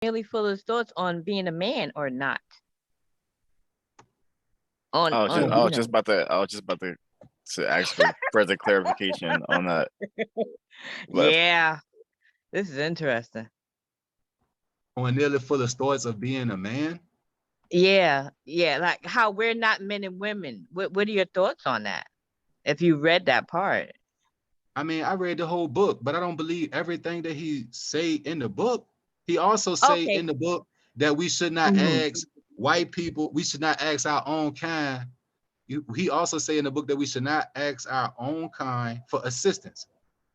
Neely Fuller's thoughts on being a man or not? On I was just about to ask for further clarification on that. But yeah, this is interesting. On Neely Fuller's thoughts of being a man. Yeah, like how we're not men and women. What are your thoughts on that? If you read that part. I mean, I read the whole book, but I don't believe everything that he say in the book. He also say Okay. in the book that we should not ask white people, we should not ask our own kind. He also say in the book that we should not ask our own kind for assistance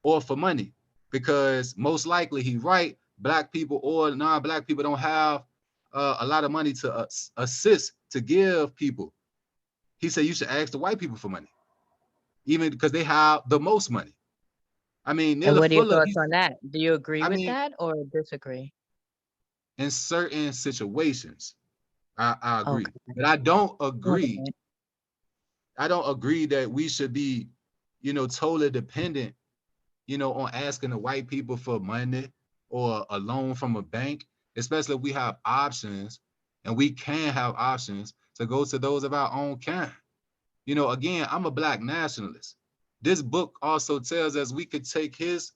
or for money, because most likely he right, black people or non-black people don't have a lot of money to assist to give people. He said you should ask the white people for money, even because they have the most money. I mean, And Neely what are your Fuller, thoughts on that? Do you agree I with mean, that or disagree? in certain situations, I agree. Okay. But I don't agree. Okay. I don't agree that we should be, totally dependent, on asking the white people for money or a loan from a bank, especially if we have options and we can have options to go to those of our own kind. Again, I'm a black nationalist. This book also tells us we could take his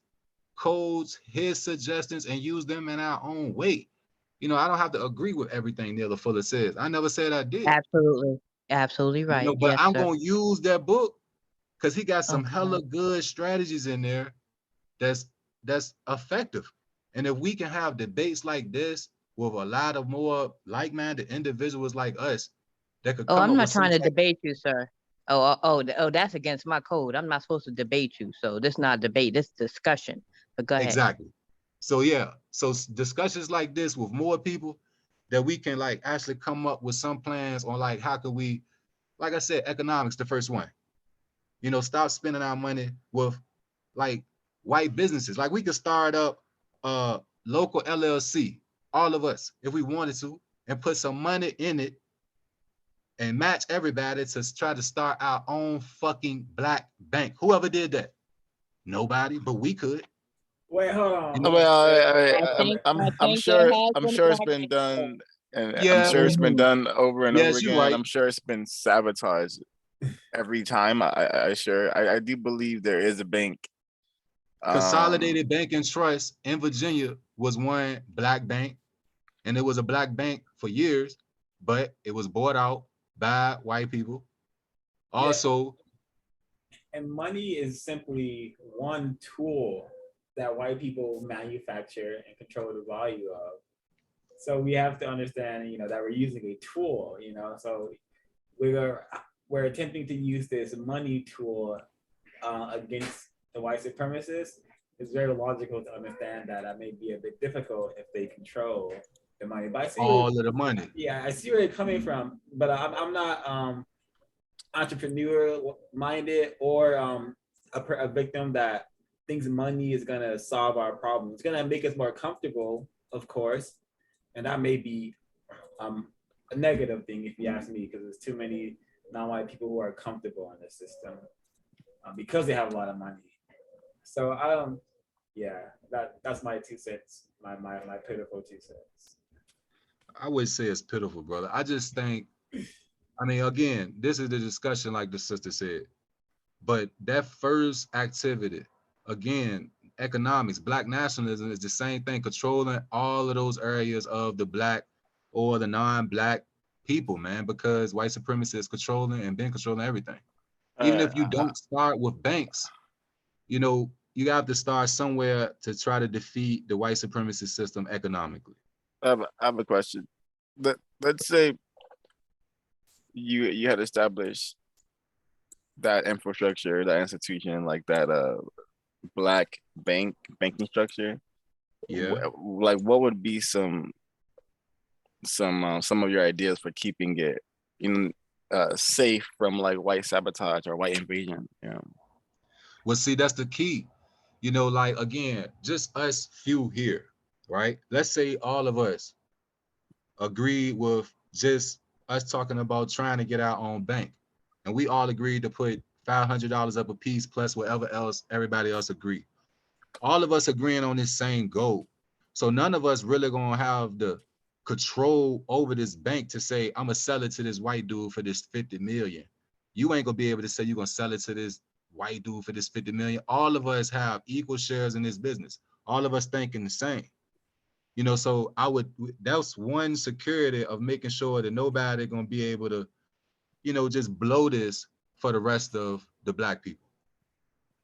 codes, his suggestions, and use them in our own way. I don't have to agree with everything Neely Fuller says. I never said I did. Absolutely. Absolutely right. But Yes, I'm sir. gonna use that book because he got some Okay. hella good strategies in there that's effective. And if we can have debates like this with a lot of more like-minded individuals like us that could Oh, come I'm up not with some trying to type. debate you, sir. Oh, that's against my code. I'm not supposed to debate you. So this not debate, this discussion. But go ahead. Exactly. So yeah, so discussions like this with more people that we can like actually come up with some plans on like how could we, like I said, economics, the first one. Stop spending our money with like white businesses. Like we could start up a local LLC, all of us, if we wanted to, and put some money in it and match everybody to try to start our own fucking black bank. Whoever did that? Nobody, but we could. Wait, hold on. well, I I'm think there sure has been it's been black. done, and I'm Yeah. sure it's been done over and over Yes, you're again. right. I'm sure it's been sabotaged every time. I do believe there is a bank. Consolidated Bank and Trust in Virginia was one black bank, and it was a black bank for years, but it was bought out by white people. Yeah. Also, And money is simply one tool that white people manufacture and control the value of. So we have to understand, that we're using a tool, So we're attempting to use this money tool against the white supremacists. It's very logical to understand that may be a bit difficult if they control the money. But I see all of the money. yeah, I see where you're coming from, but I'm not entrepreneur minded or a victim that thinks money is gonna solve our problems. It's gonna make us more comfortable, of course, and that may be a negative thing if you ask me, because there's too many non-white people who are comfortable in this system because they have a lot of money. So yeah, that's my 2 cents, my pitiful 2 cents. I would say it's pitiful, brother. I just think, I mean, again, this is the discussion, like the sister said, but that first activity, again, economics, black nationalism is the same thing, controlling all of those areas of the black or the non-black people, man, because white supremacy is controlling and been controlling everything. Even if you don't start with banks, you have to start somewhere to try to defeat the white supremacy system economically. I have a question. Let's say you had established that infrastructure, that institution, like that black banking structure. Yeah. Like what would be some of your ideas for keeping it safe from like white sabotage or white invasion? Well, see, that's the key. Like again, just us few here, right? Let's say all of us agree with just us talking about trying to get our own bank. And we all agreed to put $500 up a piece plus whatever else everybody else agreed. All of us agreeing on this same goal. So none of us really gonna have the control over this bank to say, I'm gonna sell it to this white dude for this 50 million. You ain't gonna be able to say you're gonna sell it to this white dude for this 50 million. All of us have equal shares in this business. All of us thinking the same. You know, so that's one security of making sure that nobody gonna be able to, you know, just blow this for the rest of the Black people.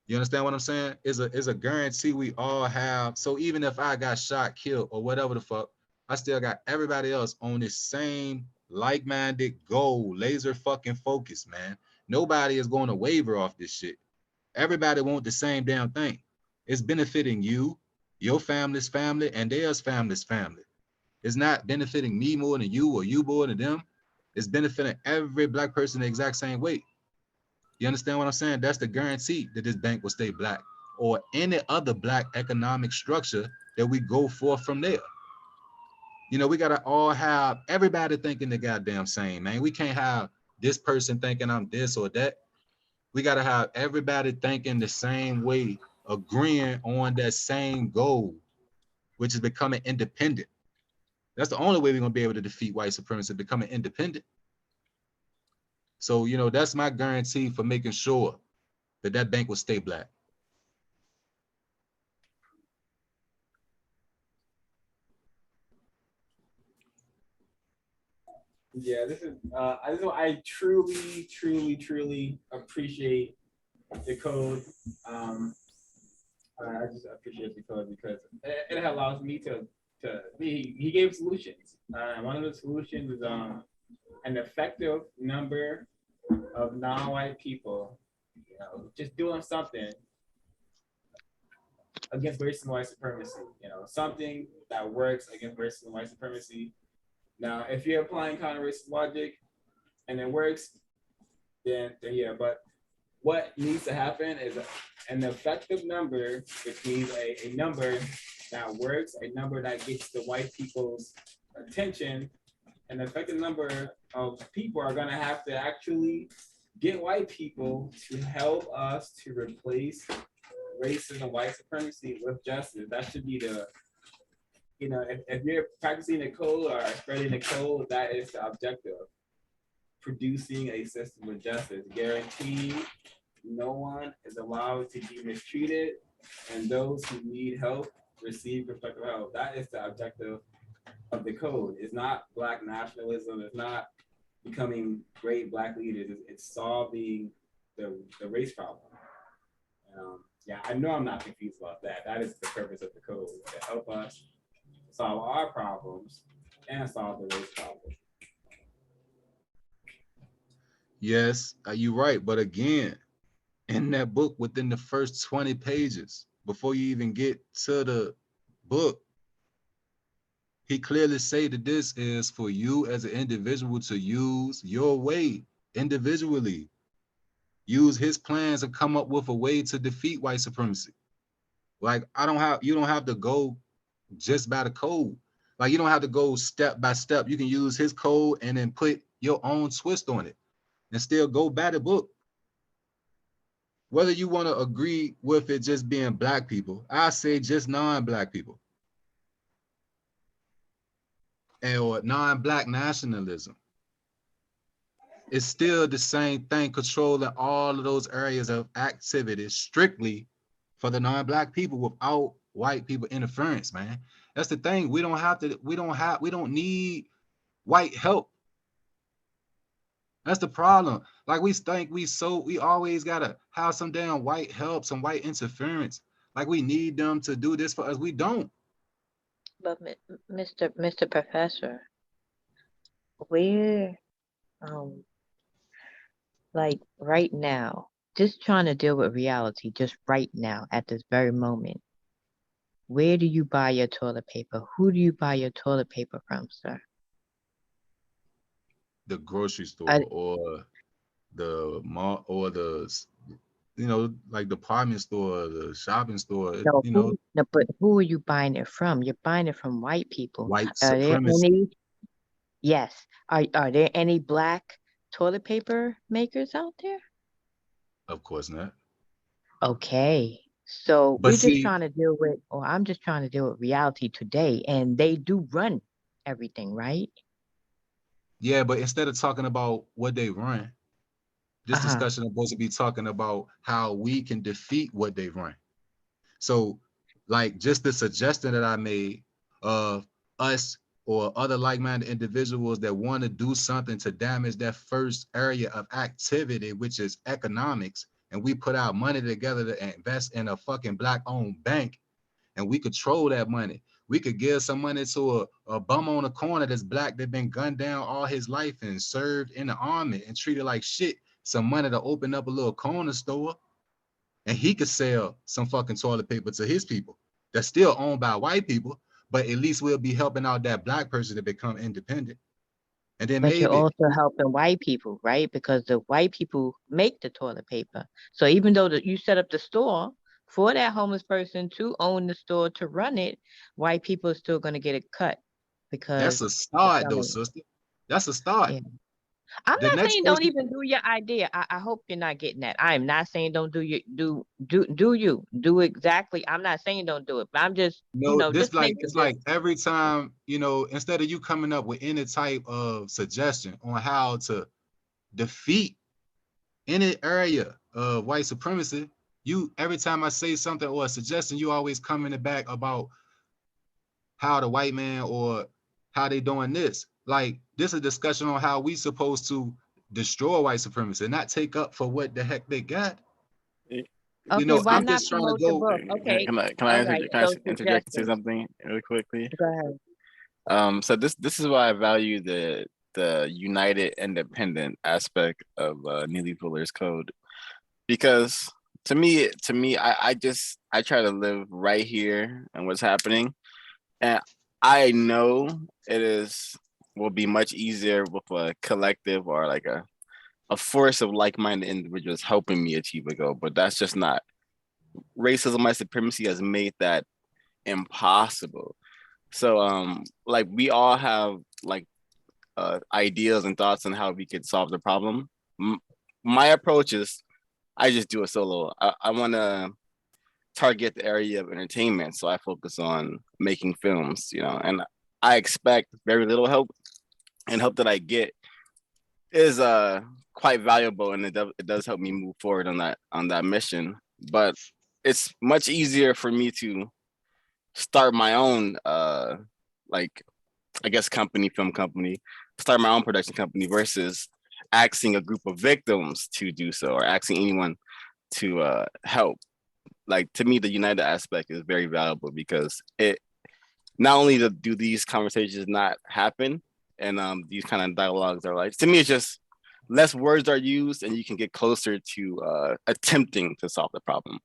You understand what I'm saying? Is a guarantee we all have. So even if I got shot, killed, or whatever the fuck, I still got everybody else on this same like-minded goal, laser fucking focus, man. Nobody is going to waver off this shit. Everybody want the same damn thing. It's benefiting you, your family's family, and theirs family's family. It's not benefiting me more than you or you more than them. It's benefiting every Black person the exact same way. You understand what I'm saying? That's the guarantee that this bank will stay Black, or any other Black economic structure that we go forth from there. You know, we gotta all have everybody thinking the goddamn same, man. We can't have this person thinking I'm this or that. We gotta have everybody thinking the same way, agreeing on that same goal, which is becoming independent. That's the only way we're gonna be able to defeat white supremacy, becoming independent. So, you know, that's my guarantee for making sure that that bank will stay Black. Yeah, this is. I truly appreciate the code. I just appreciate the code because it allows me to. He gave solutions. One of the solutions is an effective number of non-white people, you know, just doing something against racism and white supremacy. You know, something that works against racism and white supremacy. Now, if you're applying counter-racist logic and it works, then yeah. But what needs to happen is an effective number, which means a number that works, a number that gets the white people's attention. An effective number of people are going to have to actually get white people to help us to replace racism and white supremacy with justice. That should be the, you know, if you're practicing the code or spreading the code, that is the objective. Producing a system of justice. Guarantee no one is allowed to be mistreated, and those who need help receive respectful help. That is the objective of the code. It's not Black nationalism. It's not becoming great Black leaders. It's solving the race problem. Yeah, I know I'm not confused about that. That is the purpose of the code, to help us solve our problems and solve the race problem. Yes, you're right. But again, in that book, within the first 20 pages, before you even get to the book, he clearly say that this is for you as an individual to use your way individually. Use his plans to come up with a way to defeat white supremacy. Like, you don't have to go just by the code. Like, you don't have to go step by step. You can use his code and then put your own twist on it and still go by the book. Whether you want to agree with it just being Black people, I say just non-Black people, or non-Black nationalism. It's still the same thing, controlling all of those areas of activity strictly for the non-Black people without white people interference, man. That's the thing. We don't need white help. That's the problem. Like, we think we always gotta have some damn white help, some white interference. Like, we need them to do this for us. We don't. But Mr. Professor, where, like right now, just trying to deal with reality, just right now at this very moment, where do you buy your toilet paper? Who do you buy your toilet paper from, sir? The grocery store or the mall or the, you know, like department store, the shopping store, No, you know. but who are you buying it from? You're buying it from white people. White Are there supremacy. any? Yes. Are there any Black toilet paper makers out there? Of course not. Okay. So But we're just see, trying to deal with, or I'm just trying to deal with reality today, and they do run everything, right? yeah, but instead of talking about what they run, this Uh-huh. discussion is supposed to be talking about how we can defeat what they run. So, like, just the suggestion that I made of us or other like-minded individuals that want to do something to damage that first area of activity, which is economics, and we put our money together to invest in a fucking black-owned bank, and we control that money. We could give some money to a bum on the corner that's black that been gunned down all his life and served in the army and treated like shit. Some money to open up a little corner store, and he could sell some fucking toilet paper to his people that's still owned by white people, but at least we'll be helping out that black person to become independent. And then But you're maybe also helping white people, right? Because the white people make the toilet paper. So even though you set up the store for that homeless person to own the store to run it, white people are still going to get a cut that's because a of start some though, of it. sister. That's a start. Yeah. I'm The not next saying don't person, even do your idea. I hope you're not getting that. I am not saying don't do you do exactly. I'm not saying don't do it, but I'm just, this just like paint the it's like vision. every time, instead of you coming up with any type of suggestion on how to defeat any area of white supremacy, you every time I say something or a suggestion, you always come in the back about how the white man or how they doing this. Like this is a discussion on how we supposed to destroy white supremacy and not take up for what the heck they got. Okay, why I'm not just trying to promote the go. book? Okay. Can I All interject, right. So interject and say suggestions. something really quickly? Go ahead. So this is why I value the united independent aspect of Neely Fuller's code, because I try to live right here and what's happening, and I know will be much easier with a collective or like a force of like-minded individuals helping me achieve a goal, but that's just not. Racism, white supremacy has made that impossible. So like we all have like ideas and thoughts on how we could solve the problem. My approach is I just do it solo. I want to target the area of entertainment, so I focus on making films, and I expect very little help, and help that I get is quite valuable, and it does help me move forward on that mission. But it's much easier for me to start my own like I guess film company, start my own production company versus asking a group of victims to do so or asking anyone to help. Like to me, the united aspect is very valuable because it not only do these conversations not happen and these kind of dialogues are like, to me it's just less words are used and you can get closer to attempting to solve the problem,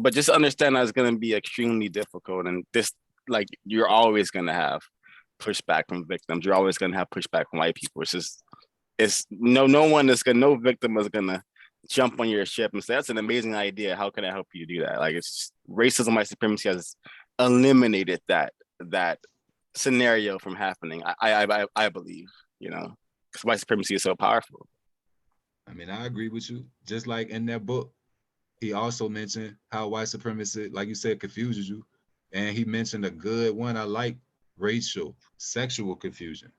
but just understand that it's going to be extremely difficult, and this like you're always going to have pushback from victims. You're always going to have pushback from white people. No victim is going to jump on your ship and say, that's an amazing idea. How can I help you do that? Like it's racism, white supremacy has eliminated that scenario from happening. I believe, because white supremacy is so powerful. I mean, I agree with you. Just like in that book, he also mentioned how white supremacy, like you said, confuses you. And he mentioned a good one I like, racial, sexual confusion.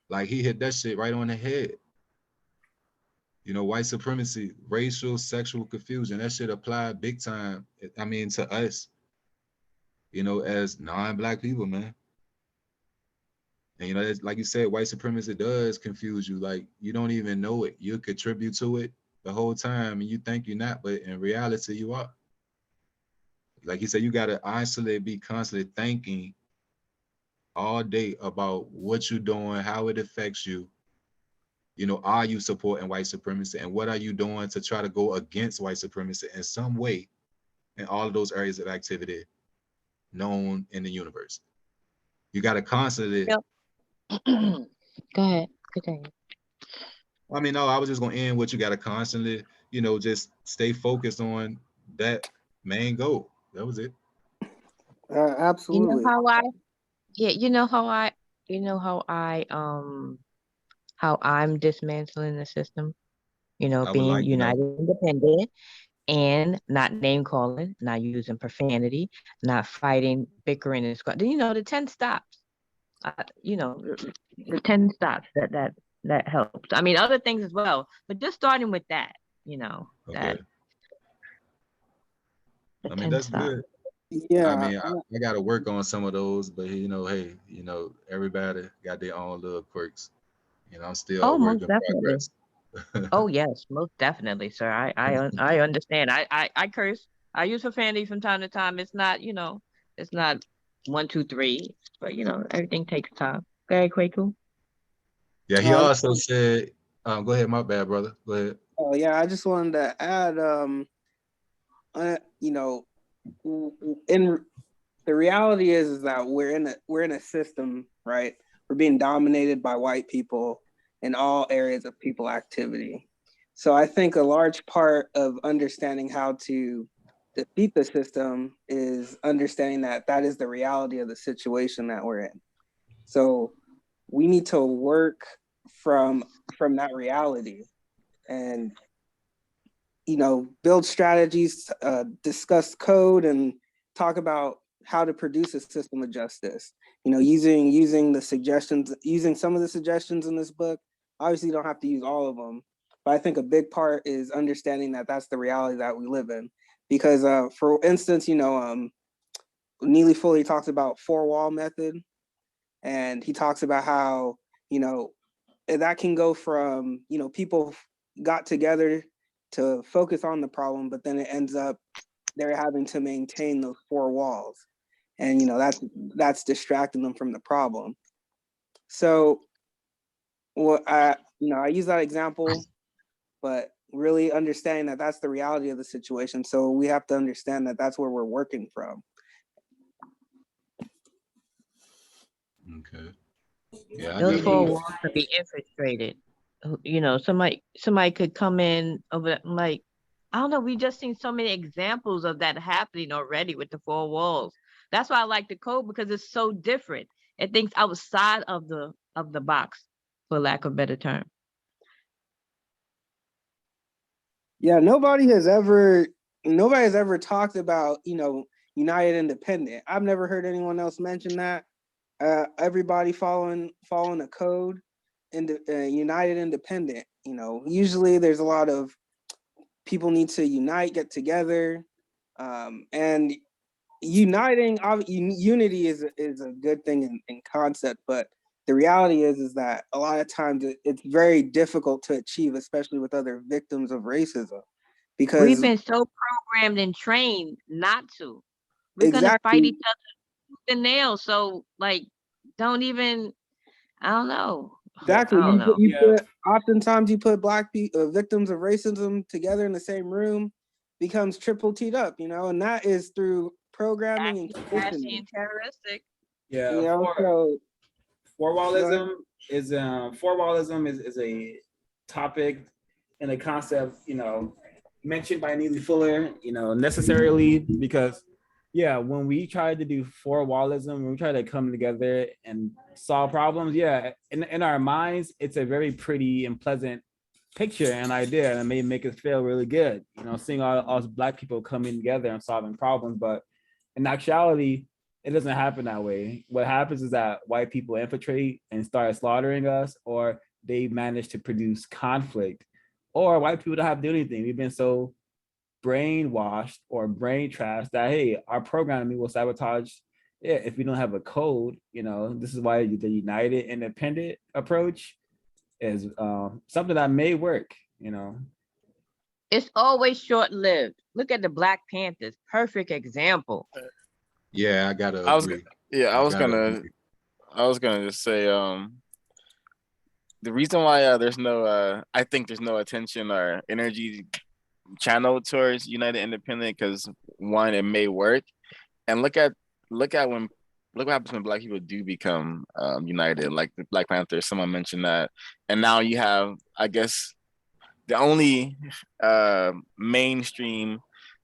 Like he hit that shit right on the head. White supremacy, racial, sexual confusion, that shit applied big time. I mean, to us, as non-black people, man. And like you said, white supremacy does confuse you. Like you don't even know it. You contribute to it the whole time, and you think you're not, but in reality, you are. Like you said, you gotta be constantly thinking all day about what you're doing, how it affects you. Are you supporting white supremacy, and what are you doing to try to go against white supremacy in some way in all of those areas of activity known in the universe? You got to constantly. Yep. Go ahead. Continue. I mean, no, I was just gonna end what you got to constantly, just stay focused on that main goal. That was it. You know Absolutely. how I, yeah, how I'm dismantling the system, I would being like to know. united independent. and not name calling, not using profanity, not fighting, bickering, and squat. You know, the 10 stops. You know, the 10 stops that helps. I mean, other things as well, but just starting with that, you know, Okay. the I mean, 10 that's stops. good. Yeah, I mean, I got to work on some of those, but you know, hey, you know, everybody got their own little quirks. You know, I'm still a Oh, work most in definitely. progress. Oh, yes, most definitely, sir. I understand. I curse. I use profanity from time to time. It's not, you know, it's not one, two, three, but you know, everything takes time. Go ahead, Kwaku. Yeah, he uh, also said, go ahead, my bad, brother. Go ahead. oh yeah, I just wanted to add, you know, in the reality is that we're in a system, right? We're being dominated by white people in all areas of people activity. So I think a large part of understanding how to defeat the system is understanding that that is the reality of the situation that we're in. So we need to work from that reality and, you know, build strategies, discuss code, and talk about how to produce a system of justice. You know, using the suggestions, using some of the suggestions in this book. Obviously, you don't have to use all of them, but I think a big part is understanding that that's the reality that we live in. Because, for instance, you know, Neely Fuller talks about four-wall method, and he talks about how, you know, that can go from, you know, people got together to focus on the problem, but then it ends up they're having to maintain those four walls, and you know that's distracting them from the problem. So what I, you know, I use that example, but really understanding that that's the reality of the situation, so we have to understand that that's where we're working from. Okay. Yeah, I Those got four to. walls could be infiltrated. You know, somebody could come in over like, I don't know, we just seen so many examples of that happening already with the four walls. That's why I like the code, because it's so different. It thinks outside of the box, for lack of a better term. Yeah, nobody has ever talked about, you know, United Independent. I've never heard anyone else mention that. Everybody following a code, and United Independent. You know, usually there's a lot of people need to unite, get together, and uniting. Unity is a good thing in concept, but the reality is that a lot of times it's very difficult to achieve, especially with other victims of racism, We've because been so programmed and trained not to. We're gonna fight exactly each other tooth and nail. So like, don't even. I don't know. exactly I don't know. you Yeah. put oftentimes you put black people, victims of racism, together in the same room, becomes triple teed up, you know, and that is through programming and Ashy conditioning, and terroristic. you Yeah, know. So go ahead. four wallism is a topic and a concept, you know, mentioned by Neely Fuller, you know, necessarily because yeah, when we try to do four wallism, when we try to come together and solve problems, yeah, in our minds, it's a very pretty and pleasant picture and idea, and it may make us feel really good, you know, seeing all us black people coming together and solving problems. But in actuality, it doesn't happen that way. What happens is that white people infiltrate and start slaughtering us, or they manage to produce conflict, or white people don't have to do anything. We've been so brainwashed or brain trashed that hey, our programming will sabotage it if we don't have a code. You know, this is why the united independent approach is something that may work. You know, It's always short-lived. Look at the Black Panthers. Perfect example. Yeah, I gotta I was, agree. yeah, I gotta agree. I was gonna just say, the reason why there's no, I think there's no attention or energy channeled towards United Independent because one, it may work, and look at when look what happens when Black people do become united, like the Black Panthers. Someone mentioned that, and now you have, I guess, the only mainstream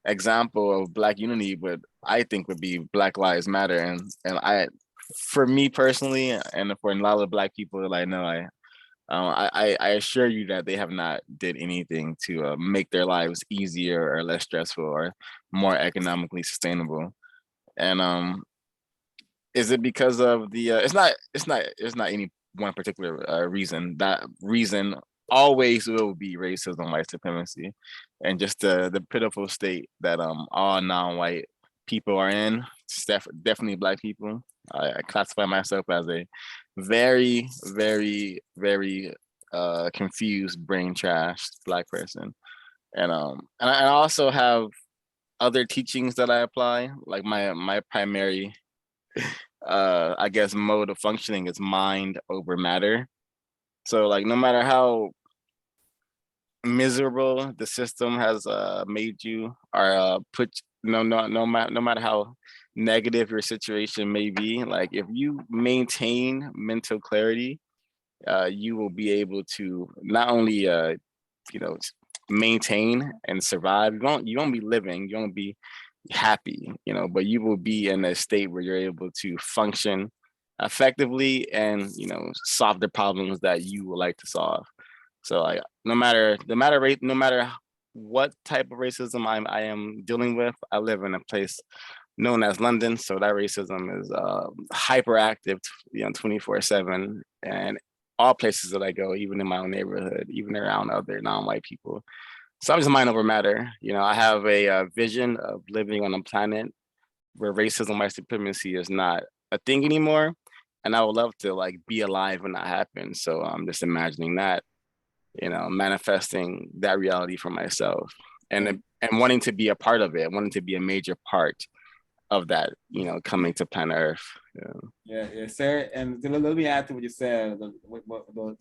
example of Black unity would, I think, would be Black Lives Matter, and I, for me personally, and for a lot of Black people that I know, I assure you that they have not did anything to make their lives easier or less stressful or more economically sustainable. And is it because of the? It's not any one particular reason. That reason always will be racism, white supremacy, and just the pitiful state that all non-white people are in. Definitely Black people. I classify myself as a very, very, very confused, brain trash Black person, and I also have other teachings that I apply. Like my primary I guess mode of functioning is mind over matter. So like no matter how miserable the system has made you or put no matter how negative your situation may be, like if you maintain mental clarity, you will be able to not only you know maintain and survive. You won't be living, you won't be happy, but you will be in a state where you're able to function effectively and solve the problems that you would like to solve. So like no matter what type of racism I am dealing with, I live in a place known as London, so that racism is hyperactive 24/7, and all places that I go, even in my own neighborhood, even around other non-white people. So I'm just mind over matter. I have a vision of living on a planet where racism, white supremacy is not a thing anymore, and I would love to like be alive when that happens. So I'm just imagining that, manifesting that reality for myself, and wanting to be a part of it, wanting to be a major part of that, coming to planet Earth. Yeah, sir. And let me add to what you said,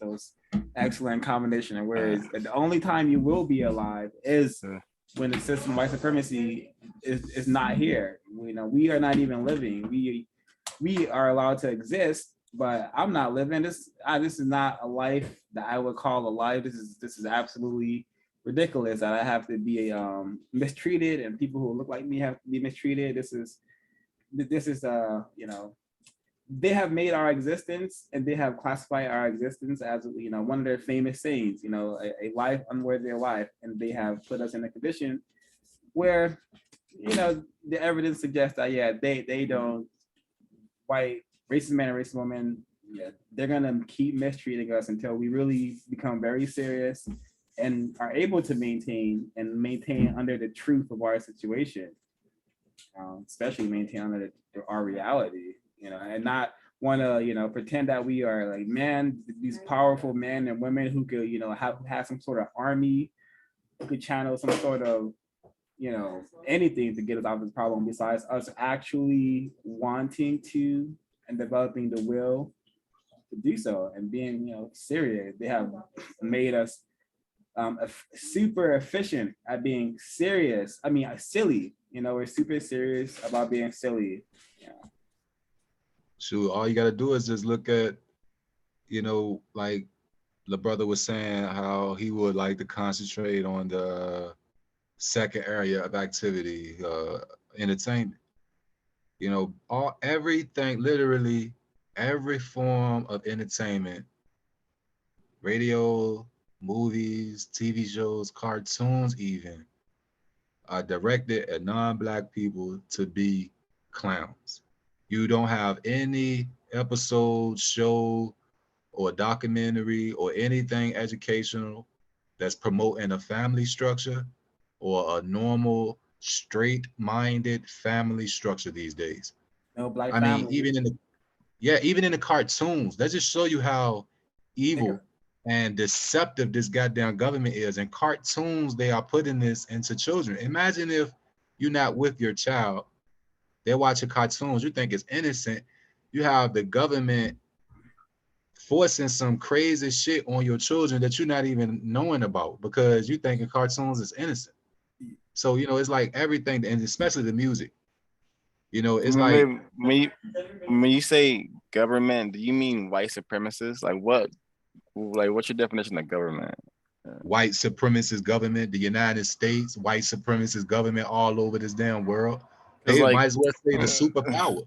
those excellent combination of words. The only time you will be alive is when the system of white supremacy is not here. We are not even living. We are allowed to exist, but I'm not living. This is not a life that I would call a life. This is absolutely ridiculous that I have to be mistreated, and people who look like me have to be mistreated. This is they have made our existence, and they have classified our existence as one of their famous sayings, a life unworthy of life, and they have put us in a condition where the evidence suggests that they don't, white racist men and racist women, they're gonna keep mistreating us until we really become very serious and are able to maintain under the truth of our situation, especially maintain under our reality, and not want to pretend that we are like these powerful men and women who could have some sort of army, who could channel some sort of anything to get us out of this problem, besides us actually wanting to and developing the will to do so and being serious. They have made us super efficient at being serious. I mean, silly. We're super serious about being silly. Shoot, all you gotta do is just look at, like the brother was saying, how he would like to concentrate on the second area of activity, entertainment. Everything, literally every form of entertainment, radio, movies, TV shows, cartoons even, are directed at non-Black people to be clowns. You don't have any episode, show, or documentary or anything educational that's promoting a family structure or a normal, straight-minded family structure these days. No Black I mean, family. even in the cartoons, that just show you how evil and deceptive this goddamn government is. In cartoons, they are putting this into children. Imagine if you're not with your child, they're watching cartoons, you think it's innocent. You have the government forcing some crazy shit on your children that you're not even knowing about because you thinking cartoons is innocent. So, it's like everything, and especially the music. It's like when you say government, do you mean white supremacists? What's your definition of government? White supremacist government, the United States, white supremacist government all over this damn world. They might as well say the superpower.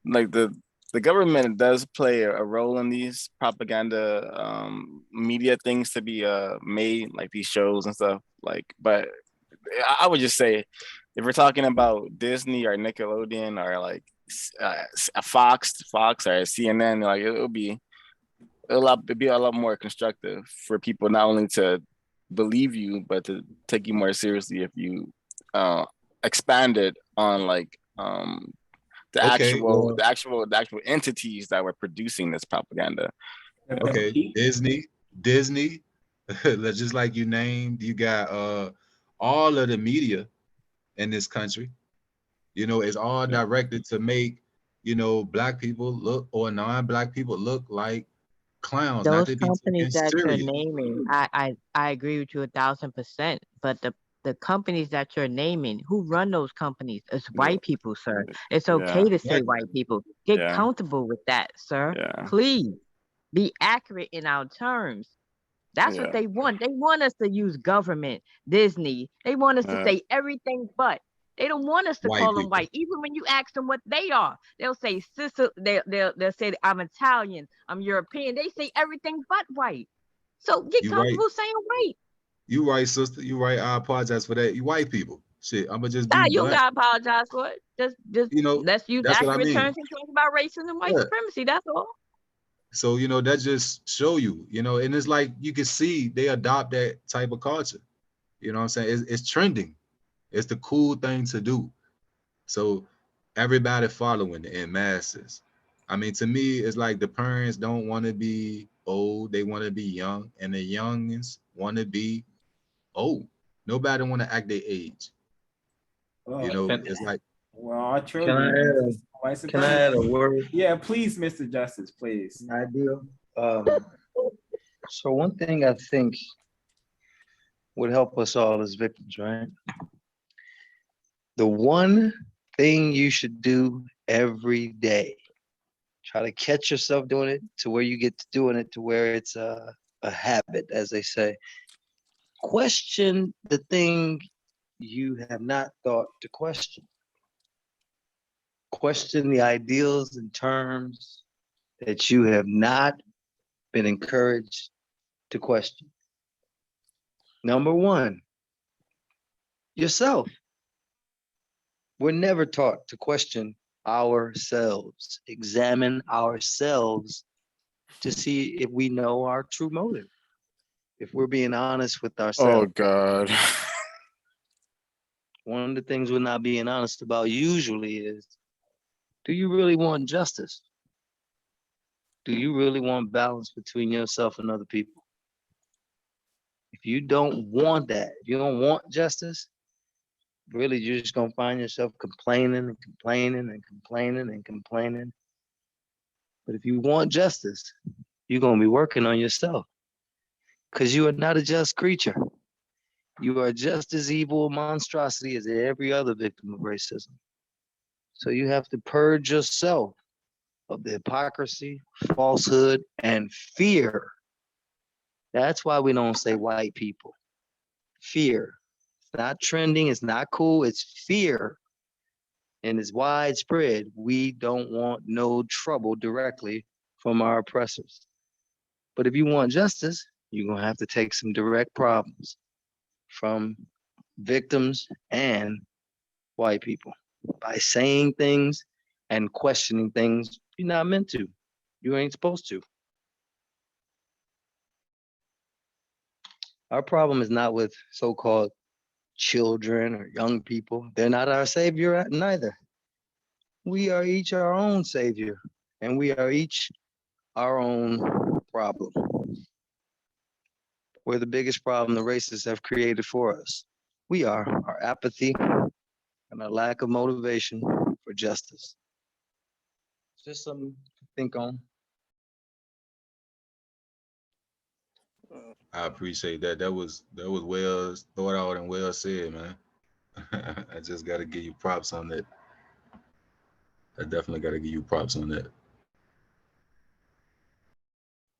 Like the government does play a role in these propaganda media things to be made, like these shows and stuff. Like, but I would just say, if we're talking about Disney or Nickelodeon or like Fox or CNN, like it'd be a lot more constructive for people not only to believe you, but to take you more seriously if you expanded on like the Okay, well, actual entities that were producing this propaganda. okay, Disney. Just like you named, you got all of the media in this country. You know, it's all directed to make, you know, black people look or non-black people look like clowns, not Those to be companies taken that you're serious. naming, I agree with you 1,000%. But the companies that you're naming, who run those companies? It's white people, sir. It's okay to say white people. Get comfortable with that, sir. Please be accurate in our terms. That's what they want. They want us to use government, Disney. They want us to say everything but. They don't want us to White call them people. white. Even when you ask them what they are, they'll say sister. They'll say I'm Italian, I'm European. They say everything but white. So get You right. comfortable saying white. You right, sister. You right. I apologize for that. You white people. Shit, I'm gonna just Nah, be you don't blunt. gotta apologize for it. Just You know, let's use that's what I accurate mean. terms and talk about racism and white Yeah. supremacy. That's all. So, you know, that just show you, you know, and it's like you can see they adopt that type of culture. You know what I'm saying? It's trending. It's the cool thing to do. So everybody following in masses. I mean, to me, it's like the parents don't want to be old, they want to be young, and the youngins want to be old. Nobody want to act their age. You know, it's like, well, our Can I children. can I add a word? Yeah, please, Mr. Justice, please. Ideal. So one thing I think would help us all as victims, right? The one thing you should do every day, try to catch yourself doing it to where you get to doing it to where it's a habit, as they say. Question the thing you have not thought to question. Question the ideals and terms that you have not been encouraged to question. Number one, yourself. We're never taught to question ourselves, examine ourselves to see if we know our true motive, if we're being honest with ourselves. Oh God. One of the things we're not being honest about usually is, do you really want justice? Do you really want balance between yourself and other people? If you don't want that, if you don't want justice, really you're just gonna find yourself complaining and complaining and complaining and complaining. But if you want justice, you're gonna be working on yourself, because you are not a just creature. You are just as evil a monstrosity as every other victim of racism. So you have to purge yourself of the hypocrisy, falsehood, and fear. That's why we don't say white people. Fear. It's not trending, it's not cool, it's fear. And it's widespread. We don't want no trouble directly from our oppressors. But if you want justice, you're gonna have to take some direct problems from victims and white people by saying things and questioning things you're not meant to. You ain't supposed to. Our problem is not with so-called children or young people. They're not our savior neither. We are each our own savior, and we are each our own problem. We're the biggest problem the racists have created for us. We are our apathy and our lack of motivation for justice. It's just something to think on. I appreciate that. That was well thought out and well said, man. I just got to give you props on that. I definitely got to give you props on that.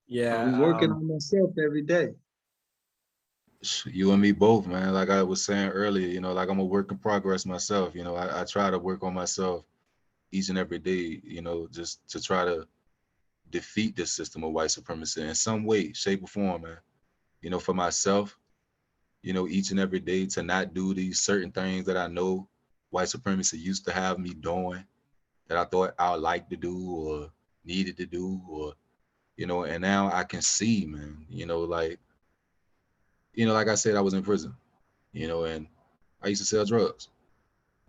Yeah, I'm working on myself every day. You and me both, man. Like I was saying earlier, you know, like I'm a work in progress myself. You know, I try to work on myself each and every day, you know, just to try to defeat this system of white supremacy in some way, shape, or form, man. You know, for myself, you know, each and every day to not do these certain things that I know white supremacy used to have me doing that I thought I would like to do or needed to do, or, you know, and now I can see, man, like I said, I was in prison, you know, and I used to sell drugs.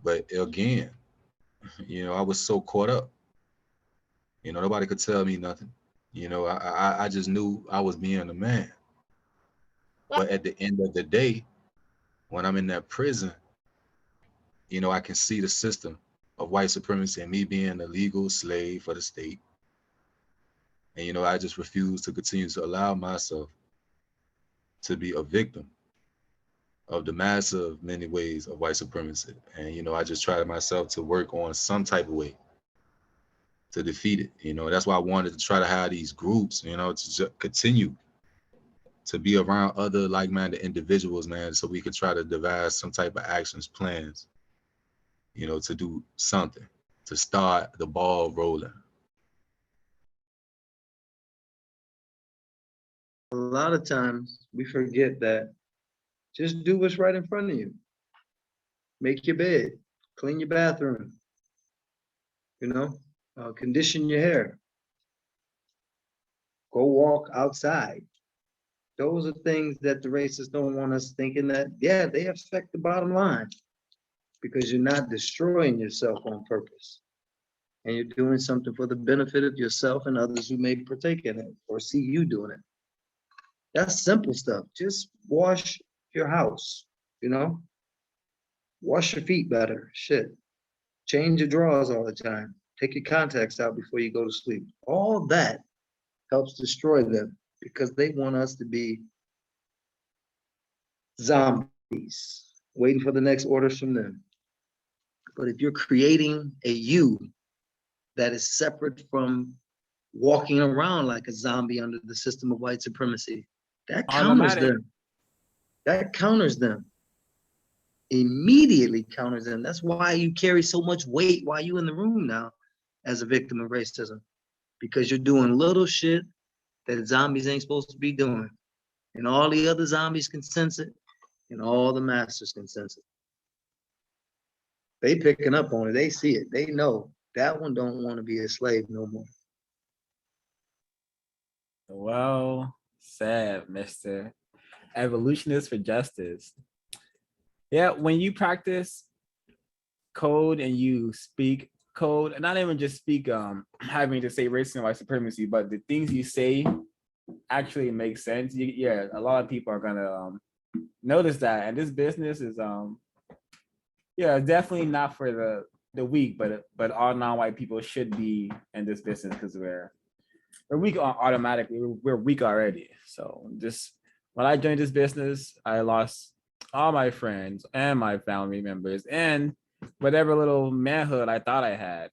But again, you know, I was so caught up. You know, nobody could tell me nothing. You know, I just knew I was being a man. But at the end of the day, when I'm in that prison, you know, I can see the system of white supremacy and me being a legal slave for the state. And, you know, I just refuse to continue to allow myself to be a victim of the massive many ways of white supremacy. And, you know, I just tried myself to work on some type of way to defeat it. You know, that's why I wanted to try to have these groups, you know, to continue to be around other like-minded individuals, man, so we could try to devise some type of actions, plans, you know, to do something, to start the ball rolling. A lot of times we forget that just do what's right in front of you. Make your bed, clean your bathroom, you know, condition your hair, go walk outside. Those are things that the racists don't want us thinking that, yeah, they affect the bottom line because you're not destroying yourself on purpose. And you're doing something for the benefit of yourself and others who may partake in it or see you doing it. That's simple stuff. Just wash your house, you know? Wash your feet better. Shit. Change your drawers all the time. Take your contacts out before you go to sleep. All that helps destroy them because they want us to be zombies, waiting for the next orders from them. But if you're creating a you that is separate from walking around like a zombie under the system of white supremacy, that counters them. That counters them. Immediately counters them. That's why you carry so much weight while you're in the room now as a victim of racism, because you're doing little shit that zombies ain't supposed to be doing. And all the other zombies can sense it, and all the masters can sense it. They picking up on it. They see it. They know that one don't want to be a slave no more. Well said, Mr. Evolutionist for Justice. Yeah, when you practice code and you speak code, and not even just speak having to say racism and white supremacy, but the things you say actually make sense. Yeah, a lot of people are gonna notice that. And this business is yeah, definitely not for the weak, but all non-white people should be in this business because we're weak automatically. We're weak already. So just when I joined this business, I lost all my friends and my family members and whatever little manhood I thought I had.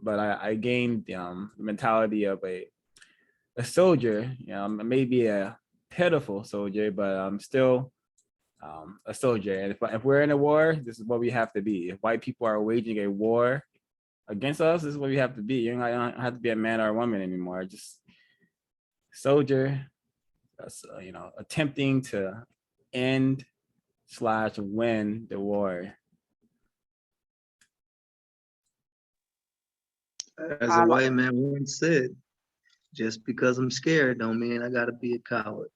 But I gained the mentality of a soldier, you know, maybe a pitiful soldier, but I'm still a soldier. And if we're in a war, this is what we have to be. If white people are waging a war against us, this is what we have to be. You don't have to be a man or a woman anymore. Just soldier, you know, attempting to end/win the war. As a white man once said, just because I'm scared don't mean I gotta be a coward.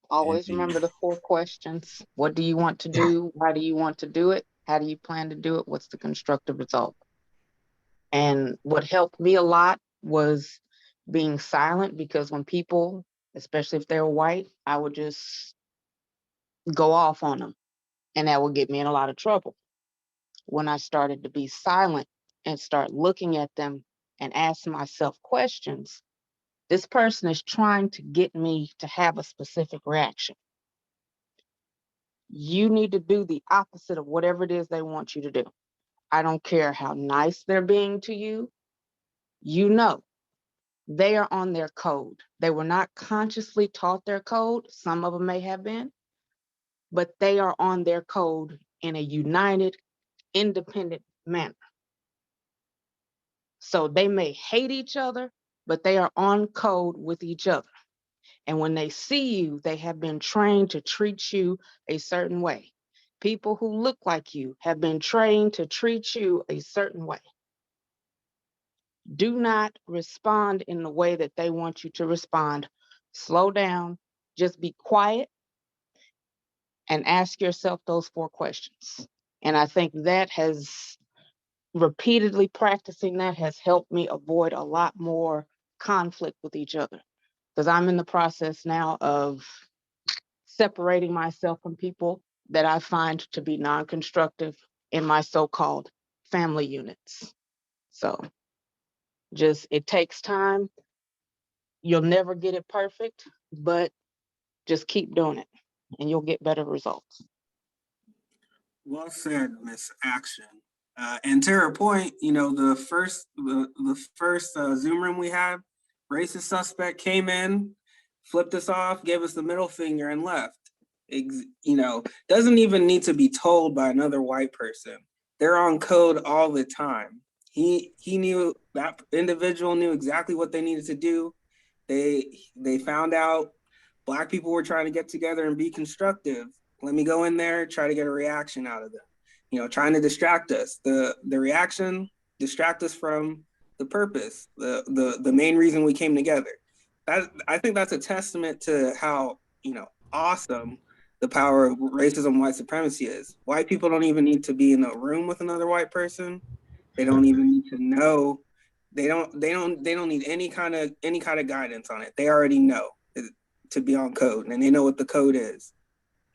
Always remember the 4 questions. What do you want to do? Why do you want to do it? How do you plan to do it? What's the constructive result? And what helped me a lot was being silent, because when people, especially if they're white, I would just go off on them, and that would get me in a lot of trouble. When I started to be silent and start looking at them and ask myself questions, this person is trying to get me to have a specific reaction. You need to do the opposite of whatever it is they want you to do. I don't care how nice they're being to you. You know, they are on their code. They were not consciously taught their code. Some of them may have been, but they are on their code in a united, independent manner. So they may hate each other, but they are on code with each other. And when they see you, they have been trained to treat you a certain way. People who look like you have been trained to treat you a certain way. Do not respond in the way that they want you to respond. Slow down, just be quiet, and ask yourself those 4 questions. And I think that has repeatedly practicing that has helped me avoid a lot more conflict with each other. Because I'm in the process now of separating myself from people that I find to be non-constructive in my so-called family units. So just, it takes time. You'll never get it perfect, but just keep doing it and you'll get better results. Well said, Miss Action. And to her point, you know, the first Zoom room we had, racist suspect came in, flipped us off, gave us the middle finger, and left. You know, doesn't even need to be told by another white person. They're on code all the time. He knew, that individual knew exactly what they needed to do. They found out Black people were trying to get together and be constructive. Let me go in there, try to get a reaction out of them. You know, trying to distract us. The reaction distract us from the purpose, the main reason we came together. I think that's a testament to how, you know, awesome the power of racism, white supremacy is. White people don't even need to be in a room with another white person. They don't even need to know. They don't need any kind of guidance on it. They already know to be on code, and they know what the code is.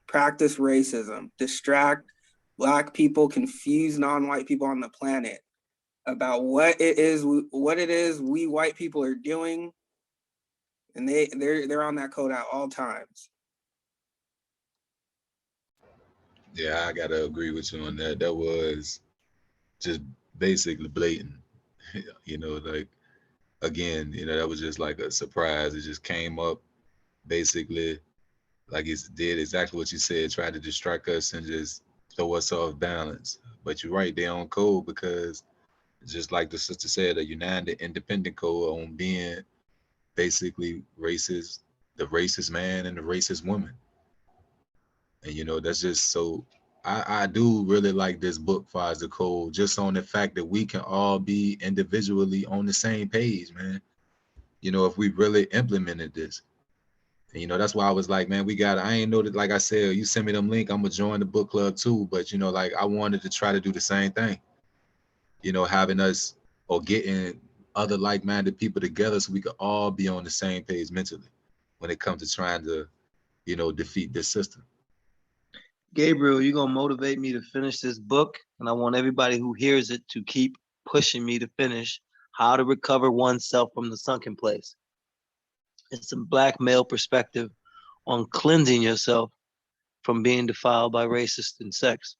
Practice racism, distract Black people, confuse non-white people on the planet about what it is we white people are doing, and they're on that code at all times. Yeah, I gotta agree with you on that. That was just basically blatant. You know, like, again, you know, that was just like a surprise. It just came up basically like it did exactly what you said, tried to distract us and just throw us off balance. But you're right, they're on code because just like the sister said, a united independent code on being basically racist, the racist man and the racist woman. And you know, that's just so I do really like this book, far as the code, just on the fact that we can all be individually on the same page, man. You know, if we really implemented this. And, you know, that's why I was like, man, I ain't know that, like I said, you send me them link, I'm gonna join the book club too. But, you know, like I wanted to try to do the same thing, you know, having us or getting other like-minded people together so we could all be on the same page mentally when it comes to trying to, you know, defeat this system. Gabriel, you're gonna motivate me to finish this book, and I want everybody who hears it to keep pushing me to finish How to Recover Oneself from the Sunken Place. It's a Black male perspective on cleansing yourself from being defiled by racist and sex.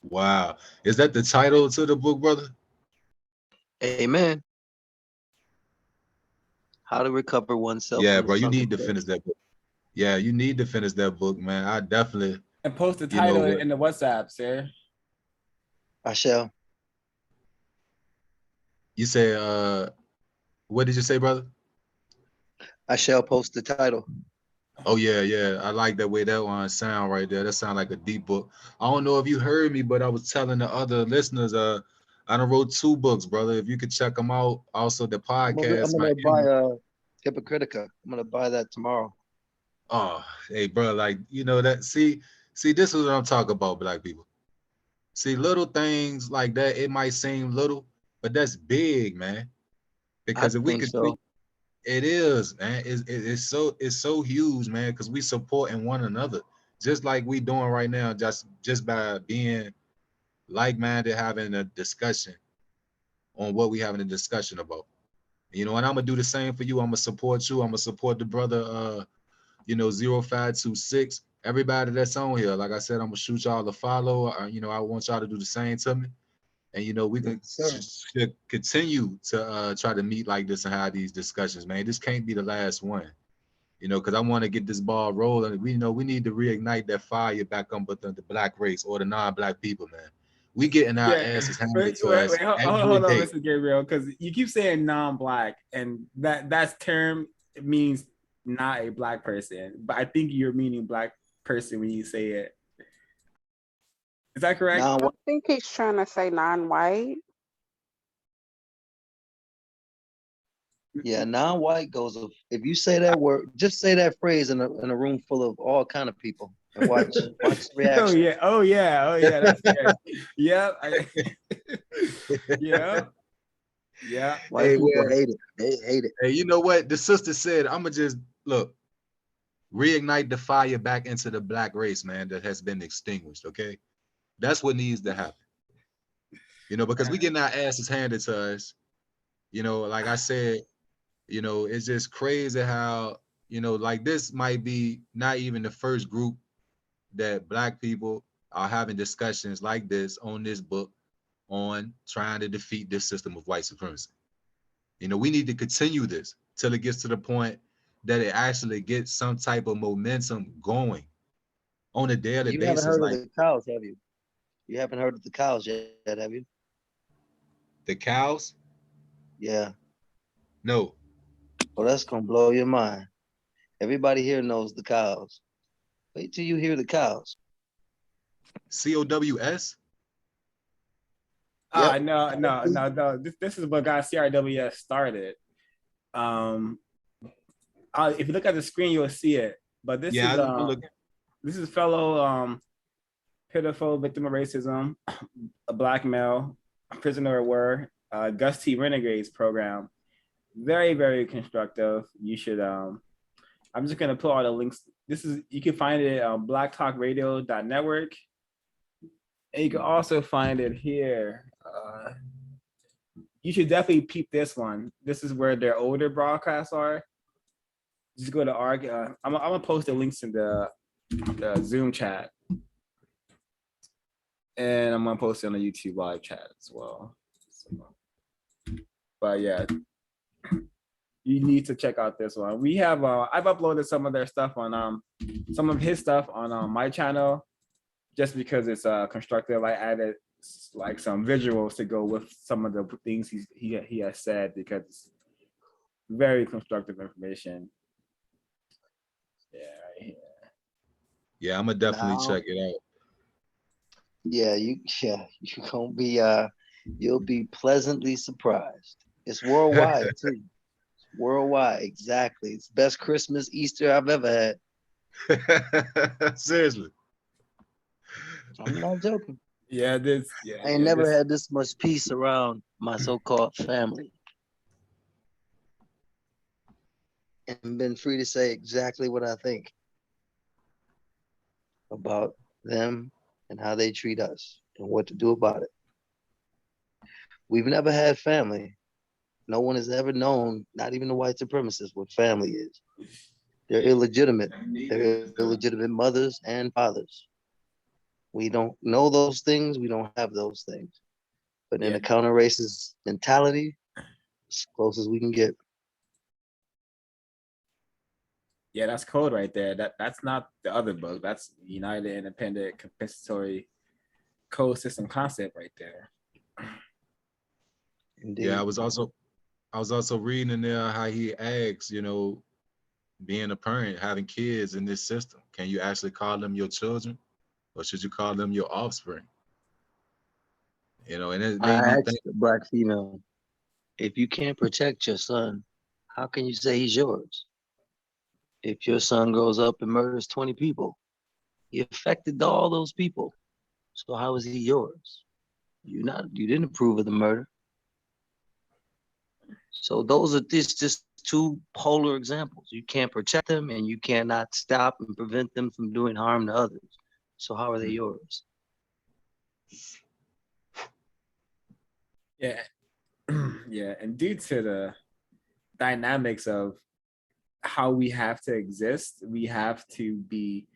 Wow. Is that the title to the book, brother? Amen. How to Recover Oneself Yeah, from the bro, you Sunken need to Place. finish that book. Yeah, you need to finish that book, man. I definitely. And post the You know title what? in the WhatsApp, sir. I shall. You say, what did you say, brother? I shall post the title. Oh yeah, yeah. I like that way that one sound right there. That sound like a deep book. I don't know if you heard me, but I was telling the other listeners, I done wrote 2 books, brother. If you could check them out. Also the I'm podcast. gonna buy Hypocritica. I'm gonna buy that tomorrow. Oh, hey, bro, like, you know that. See, this is what I'm talking about, Black people. See, little things like that, it might seem little, but that's big, man. I Because if we think could so. it is, man. It's so huge, man, because we supporting one another. Just like we doing right now, just by being like-minded, having a discussion on what we having a discussion about. You know, and I'm gonna do the same for you. I'm gonna support you. I'm gonna support the brother, you know, 0526. Everybody that's on here. Like I said, I'm gonna shoot y'all a follow. You know, I want y'all to do the same to me. And you know, we can should continue to try to meet like this and have these discussions, man. This can't be the last one. you know, because I want to get this ball rolling. We know we need to reignite that fire back on with the black race or the non-black people, man. We getting our asses handed to us Hold on, day. Mr. Gabriel, because you keep saying non-black, and that term means not a black person, but I think you're meaning black person when you say it. Is that correct? I think he's trying to say non-white. Yeah, non-white goes. If you say that word, just say that phrase in a room full of all kind of people and watch the reaction. Oh yeah. That's good. Yep. Yeah. White people hate it. They hate it. Hey, you know what? The sister said, I'm gonna just look, reignite the fire back into the black race, man, that has been extinguished. Okay. That's what needs to happen. You know, because we getting our asses handed to us. You know, like I said, you know, it's just crazy how, you know, like this might be not even the first group that black people are having discussions like this on this book on trying to defeat this system of white supremacy. You know, we need to continue this till it gets to the point that it actually gets some type of momentum going on a daily basis. You haven't heard like of the cows, have you? You haven't heard of the cows yet, have you? The cows? Yeah. No. Well, that's gonna blow your mind. Everybody here knows the cows. Wait till you hear the cows. COWS? Yep. No. This is what got CRWS started. If you look at the screen, you'll see it. But this is fellow pitiful victim of racism, a black male, prisoner of war, Gus T. Renegades program. Very, very constructive. You should. I'm just gonna put all the links. You can find it on blacktalkradio.network. And you can also find it here. You should definitely peep this one. This is where their older broadcasts are. Just go to ARG. I'm gonna post the links in the Zoom chat. And I'm gonna post it on the YouTube live chat as well. But yeah, you need to check out this one. We have I've uploaded some of their stuff on some of his stuff on my channel, just because it's constructive. I added like some visuals to go with some of the things he has said, because it's very constructive information. Yeah, right here. Yeah, I'm gonna definitely check it out. Yeah, you're gonna be you'll be pleasantly surprised. It's worldwide too. It's worldwide, exactly. It's best Christmas, Easter I've ever had. Seriously. I'm not joking. Yeah, I ain't never had this much peace around my so-called family. And been free to say exactly what I think about them and how they treat us and what to do about it. We've never had family. No one has ever known, not even the white supremacists, what family is. They're illegitimate. They're illegitimate mothers and fathers. We don't know those things. We don't have those things. But in a counter-racist mentality, as close as we can get. Yeah, that's code right there. That's not the other book. That's United Independent Compensatory Code System concept right there. Indeed. Yeah, I was also reading in there how he asks, you know, being a parent, having kids in this system, can you actually call them your children, or should you call them your offspring? You know, and it made me think. The black female, if you can't protect your son, how can you say he's yours? If your son grows up and murders 20 people, he affected all those people. So how is he yours? You didn't approve of the murder. So those are just two polar examples. You can't protect them, and you cannot stop and prevent them from doing harm to others. So how are they yours? Yeah. Yeah, and due to the dynamics of how we have to exist, we have to be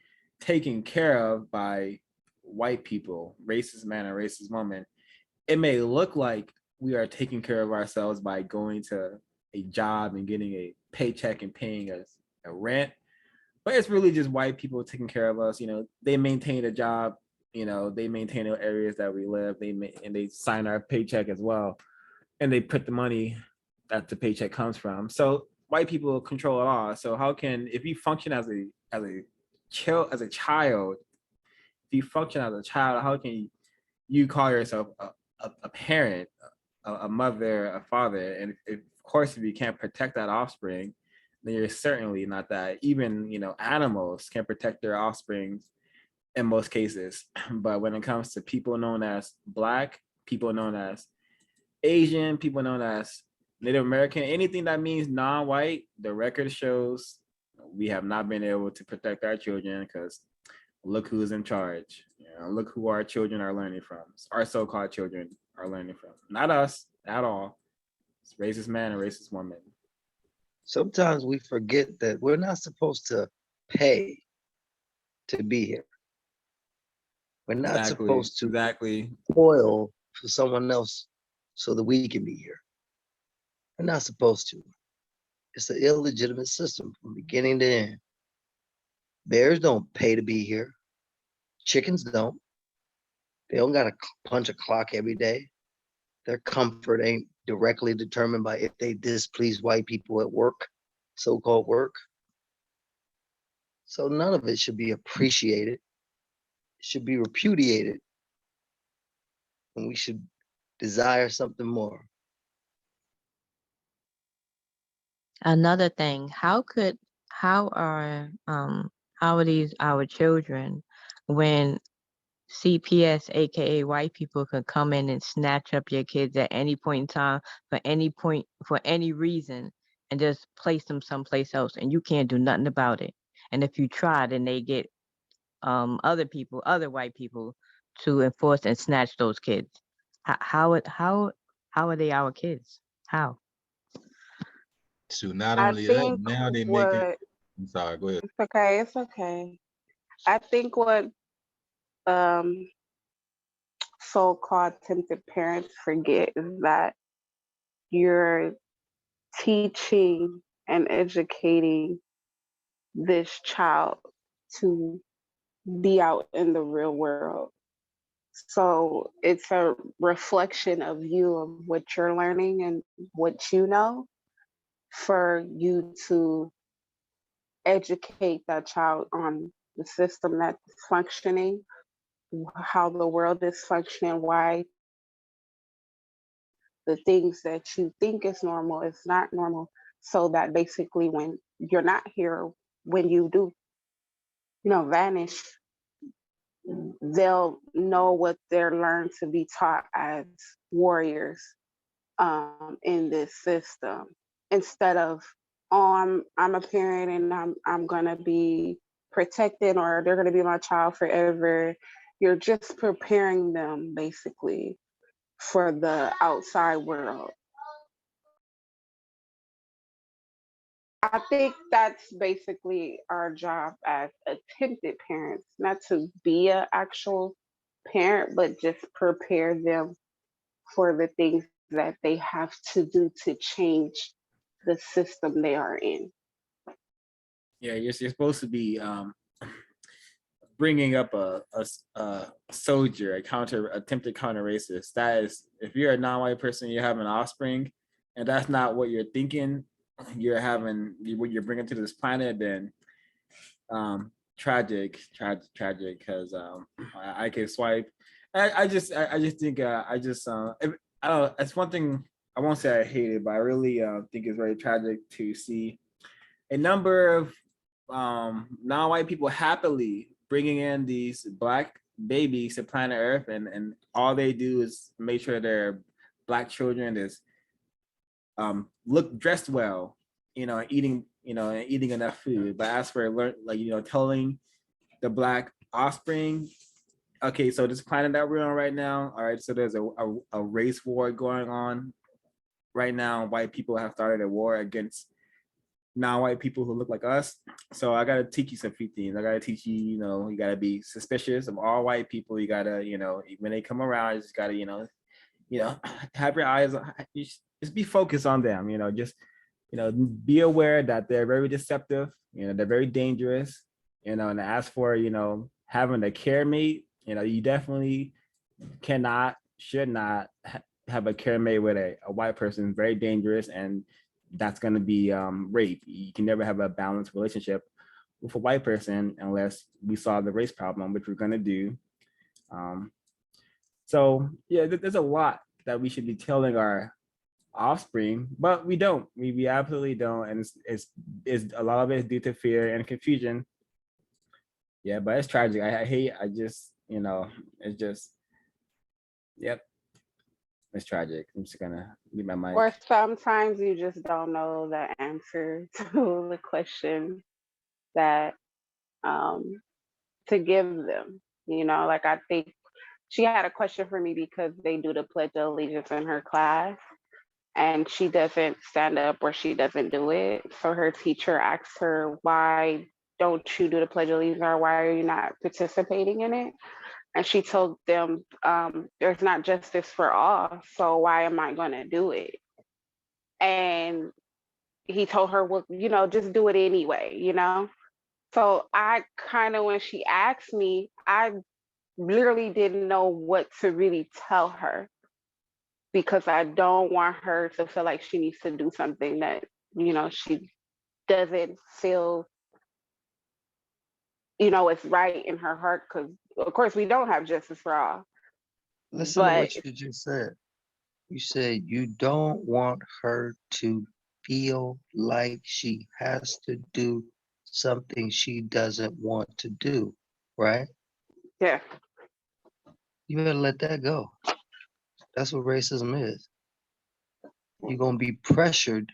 taken care of by white people, racist man and racist woman. It may look like we are taking care of ourselves by going to a job and getting a paycheck and paying us rent, but it's really just white people taking care of us. They maintain a job, they maintain the areas that we live, and they sign our paycheck as well, and they put the money that the paycheck comes from. So white people control it all. So how can, if you function as a child, if you function as a child, how can you call yourself a parent, a mother, a father? And of course, if you can't protect that offspring, then you're certainly not that. Even animals can protect their offspring in most cases. But when it comes to people known as Black, people known as Asian, people known as Native American, anything that means non-white, the record shows we have not been able to protect our children, because look who's in charge. Look who our children are learning from. Our so-called children are learning from. Not us at all. It's racist man and racist woman. Sometimes we forget that we're not supposed to pay to be here. We're not supposed to toil for someone else so that we can be here. We're not supposed to. It's an illegitimate system from beginning to end. Bears don't pay to be here. Chickens don't. They don't got to punch a clock every day. Their comfort ain't directly determined by if they displease white people at work, so-called work. So none of it should be appreciated. It should be repudiated. And we should desire something more. Another thing, how are these our children when CPS, aka white people, could come in and snatch up your kids at any point in time, for any reason, and just place them someplace else, and you can't do nothing about it. And if you try, then they get other white people to enforce and snatch those kids. How are they our kids? How? So not I only that, think now they make it. what I'm sorry, go ahead. it's okay, it's okay. I think what um so-called tempted parents forget is that you're teaching and educating this child to be out in the real world. So it's a reflection of you, of what you're learning and what you know, for you to educate that child on the system that's functioning, how the world is functioning, why the things that you think is normal is not normal, so that basically when you're not here, when you do, vanish, they'll know what they're learned to be taught as warriors in this system, instead of, oh, I'm a parent and I'm gonna be protected, or they're gonna be my child forever. You're just preparing them basically for the outside world. I think that's basically our job as attempted parents, not to be an actual parent, but just prepare them for the things that they have to do to change the system they are in. Yeah, you're supposed to be bringing up a soldier, attempted counter racist. That is, if you're a non-white person, you have an offspring, and that's not what you're thinking, what you're bringing to this planet, then tragic, because I can swipe. I just think I don't know. It's one thing, I won't say I hate it, but I really think it's very tragic to see a number of non-white people happily bringing in these Black babies to planet Earth, and all they do is make sure their Black children is look dressed well, eating enough food. But as for telling the Black offspring, okay, so this planet that we're on right now, all right, so there's a race war going on right now. White people have started a war against non-white people who look like us. So I gotta teach you some few things. I gotta teach you, you gotta be suspicious of all white people. You gotta, when they come around, you just gotta, have your eyes, just be focused on them. Just be aware that they're very deceptive. They're very dangerous. And as for having a care mate, you definitely should not have a care mate with a white person. Very dangerous, and that's going to be rape. You can never have a balanced relationship with a white person unless we solve the race problem, which we're going to do. So yeah, there's a lot that we should be telling our offspring, but we don't. We absolutely don't, and it's a lot of it is due to fear and confusion. Yeah, but it's tragic. I just it's just, yep, it's tragic. I'm just gonna leave my mic. Or sometimes you just don't know the answer to the question that to give them. Like I think she had a question for me because they do the Pledge of Allegiance in her class, and she doesn't stand up or she doesn't do it. So her teacher asks her, why don't you do the Pledge of Allegiance, or why are you not participating in it? And she told them, there's not justice for all, so why am I going to do it? And he told her, well, just do it anyway, So I kind of, when she asked me, I literally didn't know what to really tell her, because I don't want her to feel like she needs to do something that, she doesn't feel, is right in her heart. Because, of course, we don't have justice for all. Listen to But what you just said. You said you don't want her to feel like she has to do something she doesn't want to do, right? yeah, You better let that go. That's what racism is. You're going to be pressured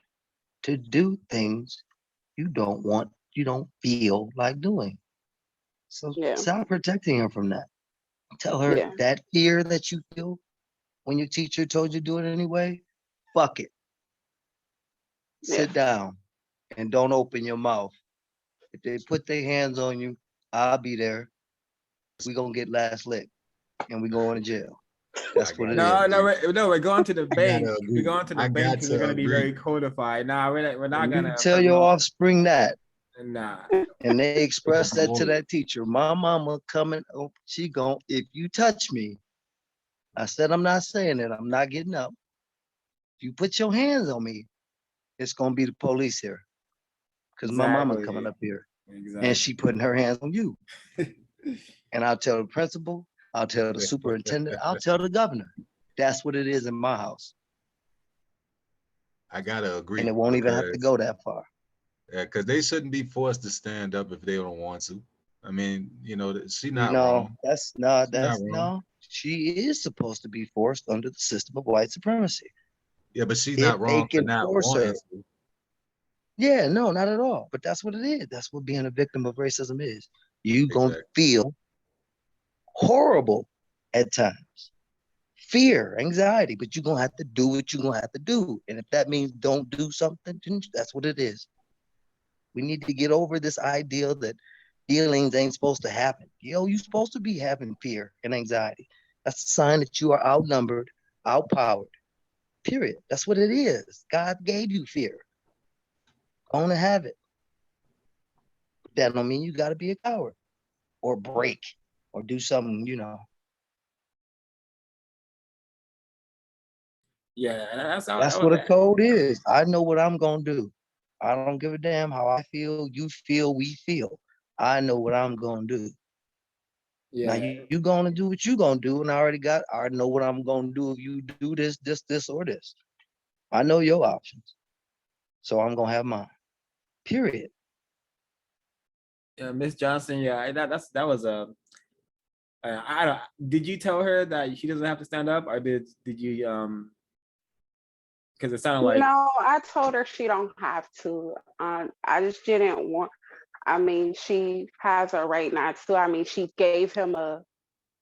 to do things you don't feel like doing. So yeah, stop protecting her from that. Tell her yeah, that fear that you feel when your teacher told you to do it anyway, fuck it. yeah, Sit down and don't open your mouth. If they put their hands on you, I'll be there. We gonna get last lick and we going to jail. That's what it No, is. we're going to the I bank. gotta We're agree. going to the I bank got because we're to going to be agree. very codified. Nah, we're not And going you to tell your offspring that, Nah. and they express that to Avoid. that teacher. My mama coming, she gon' if you touch me, I said I'm not saying it. I'm not getting up. If you put your hands on me, it's gonna be the police here, because my mama Exactly. coming up here, Exactly. and she putting her hands on you. And I'll tell the principal, I'll tell the superintendent, I'll tell the governor. That's what it is in my house. I gotta agree. And it won't even have to go that far. Yeah, because they shouldn't be forced to stand up if they don't want to. I mean, she not No, wrong. that's She's not wrong. no. She is supposed to be forced under the system of white supremacy. Yeah, but she's If not they wrong for can not force her. wanting to. Yeah, no, not at all. But that's what it is. That's what being a victim of racism is. You gonna Exactly. feel horrible at times. Fear, anxiety, but you're gonna have to do what you're gonna have to do. And if that means don't do something, then that's what it is. We need to get over this idea that feelings ain't supposed to happen. You're supposed to be having fear and anxiety. That's a sign that you are outnumbered, outpowered. Period. That's what it is. God gave you fear. Own to have it. That don't mean you gotta be a coward or break or do something, Yeah, and That's what a code is. I know what I'm gonna do. I don't give a damn how I feel, you feel, we feel. I know what I'm gonna do. Now yeah. you gonna do what you gonna do, and I know what I'm gonna do if you do this, or this. I know your options, so I'm gonna have mine. Period. Yeah, Miss Johnson. Yeah, that was a. I don't. Did you tell her that she doesn't have to stand up, or did you Because it sounded like. No, I told her she don't have to. I just didn't want. I mean, she has a right not to. I mean, she gave him a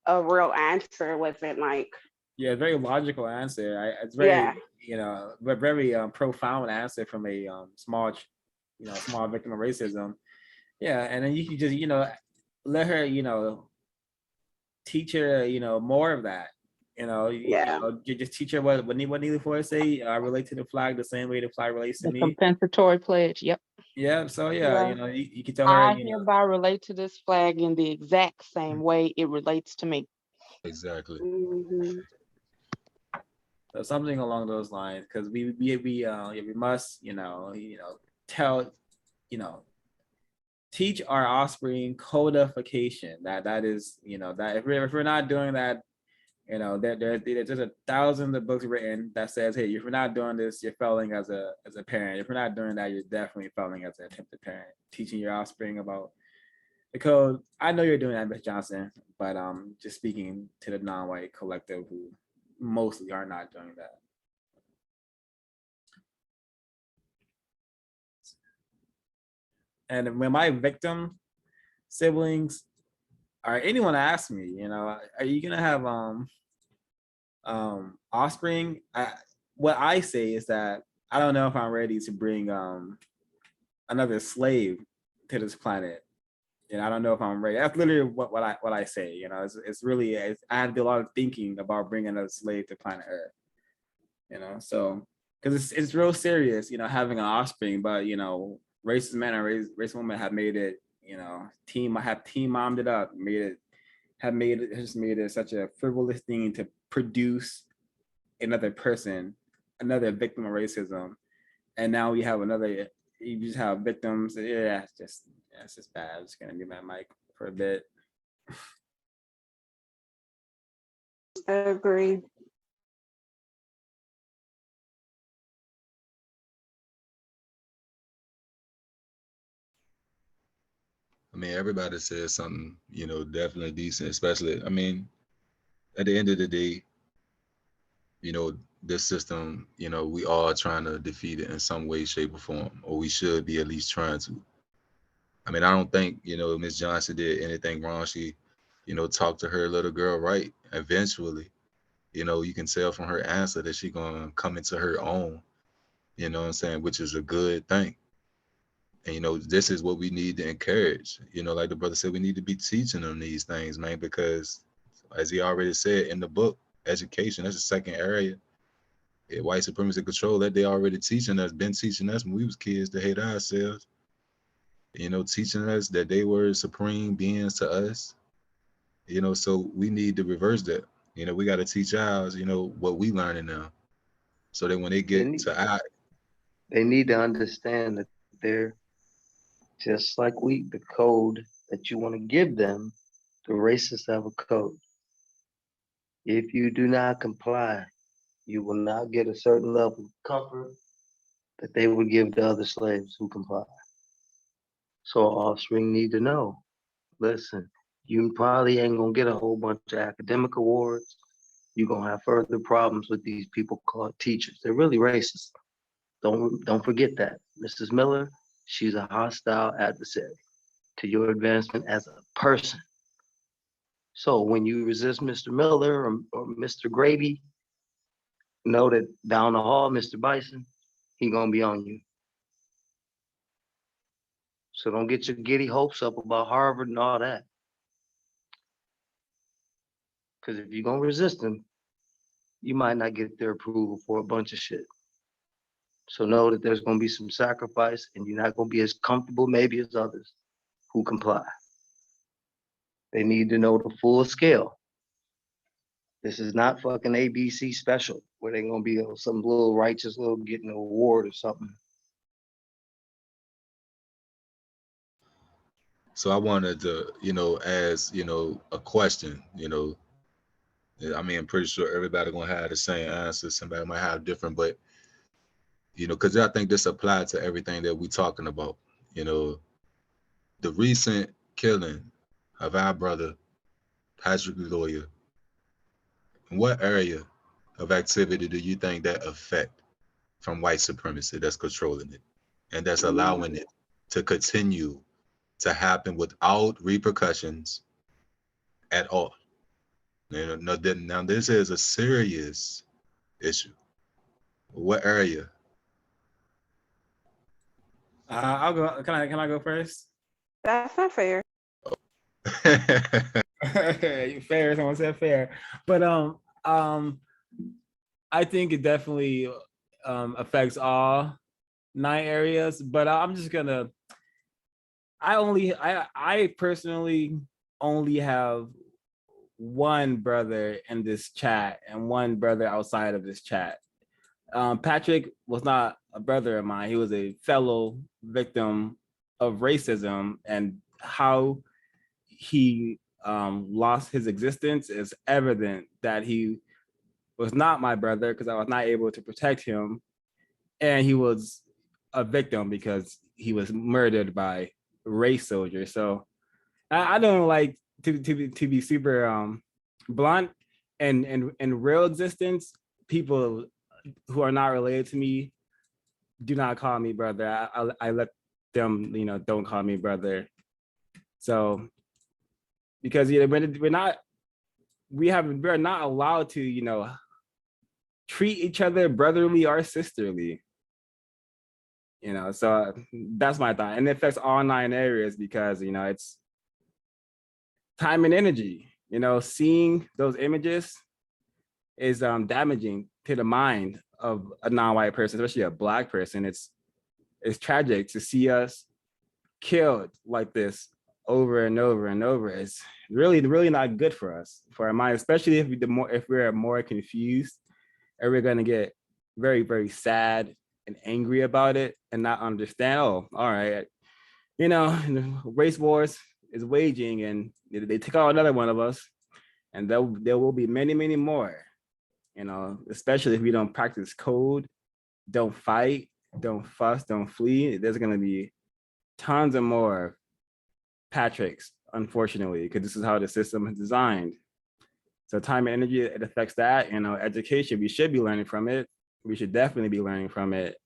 real answer. It wasn't like. Yeah, very logical answer. It's Yeah. very, but very profound answer from a small victim of racism. Yeah, and then you can just, let her, teach her, more of that. You just teach her what Neely Fuller say. I relate to the flag the same way the flag relates to The me. compensatory pledge. Yep. Yeah. So Yeah. you can tell her. I hereby relate to this flag in the exact same way it relates to me. Exactly. Mm-hmm. So something along those lines, because we must tell teach our offspring codification. That is that if we're not doing that, there's a thousands of books written that says, hey, if you're not doing this, you're failing as a parent. If you're not doing that, you're definitely failing as an attempted parent. Teaching your offspring about the code. I know you're doing that, Ms. Johnson, but just speaking to the non-white collective who mostly are not doing that. And when my victim siblings or anyone asks me, are you gonna have offspring? What I say is that I don't know if I'm ready to bring another slave to this planet. I don't know if I'm ready. That's literally what I say. It's really I have to do a lot of thinking about bringing another slave to planet Earth. So because it's real serious, having an offspring. But racist men and racist women have made it, team mommed it up, just made it such a frivolous thing to produce another person, another victim of racism, and now we have another. You just have victims. Yeah, it's just bad. I'm just gonna mute my mic for a bit. I agree. I mean, everybody says something, definitely decent, especially, I mean, at the end of the day, this system, we all trying to defeat it in some way, shape, or form, or we should be at least trying to. I mean, I don't think, Miss Johnson did anything wrong. She, talked to her little girl right. Eventually, you can tell from her answer that she gonna come into her own, you know what I'm saying, which is a good thing. And this is what we need to encourage. Like the brother said, we need to be teaching them these things, man, because as he already said in the book, education, that's the second area. White supremacy control that they already been teaching us when we was kids to hate ourselves. Teaching us that they were supreme beings to us. So we need to reverse that. We got to teach ours, what we learning now. So that when they get to our, they need to understand that they're just like the code that you want to give them, the racists have a code. If you do not comply, you will not get a certain level of comfort that they would give to other slaves who comply. So our offspring need to know, listen, you probably ain't gonna get a whole bunch of academic awards. You're gonna have further problems with these people called teachers. They're really racist. Don't forget that. Mrs. Miller, she's a hostile adversary to your advancement as a person. So when you resist Mr. Miller or Mr. Grady, know that down the hall, Mr. Bison, he gonna be on you. So don't get your giddy hopes up about Harvard and all that. Because if you're gonna resist him, you might not get their approval for a bunch of shit. So know that there's gonna be some sacrifice and you're not gonna be as comfortable maybe as others who comply. They need to know the full scale. This is not fucking ABC special where they're gonna be some little righteous little getting an award or something. So I wanted to, ask, a question, I mean, I'm pretty sure everybody gonna have the same answer. Somebody might have different, but because I think this applies to everything that we're talking about. The recent killing of our brother Patrick Lawyer. In what area of activity do you think that affect from white supremacy that's controlling it and that's allowing it to continue to happen without repercussions at all? Now this is a serious issue. What area? I'll go. Can I go first? That's not fair. Fair. Someone said fair, but I think it definitely affects all 9 areas, but I'm just gonna. I personally only have one brother in this chat and one brother outside of this chat. Patrick was not a brother of mine. He was a fellow victim of racism, and how he lost his existence is evident that he was not my brother because I was not able to protect him, and he was a victim because he was murdered by race soldiers. So I don't like to be super blunt, and in real existence, people who are not related to me do not call me brother. I let them, don't call me brother. So because we're not allowed to, treat each other brotherly or sisterly. So that's my thought. And it affects all 9 areas because, it's time and energy. Seeing those images is damaging to the mind of a non-white person, especially a Black person. It's tragic to see us killed like this over and over and over. It's really not good for us, for our mind, especially if we're more confused, and we're gonna get very, very sad and angry about it and not understand. Oh, all right, race wars is waging, and they take out another one of us, and there will be many, many more. Especially if we don't practice code, don't fight, don't fuss, don't flee. There's gonna be tons of more Patricks, unfortunately, because this is how the system is designed. So time and energy, it affects that. Education, we should be learning from it. We should definitely be learning from it.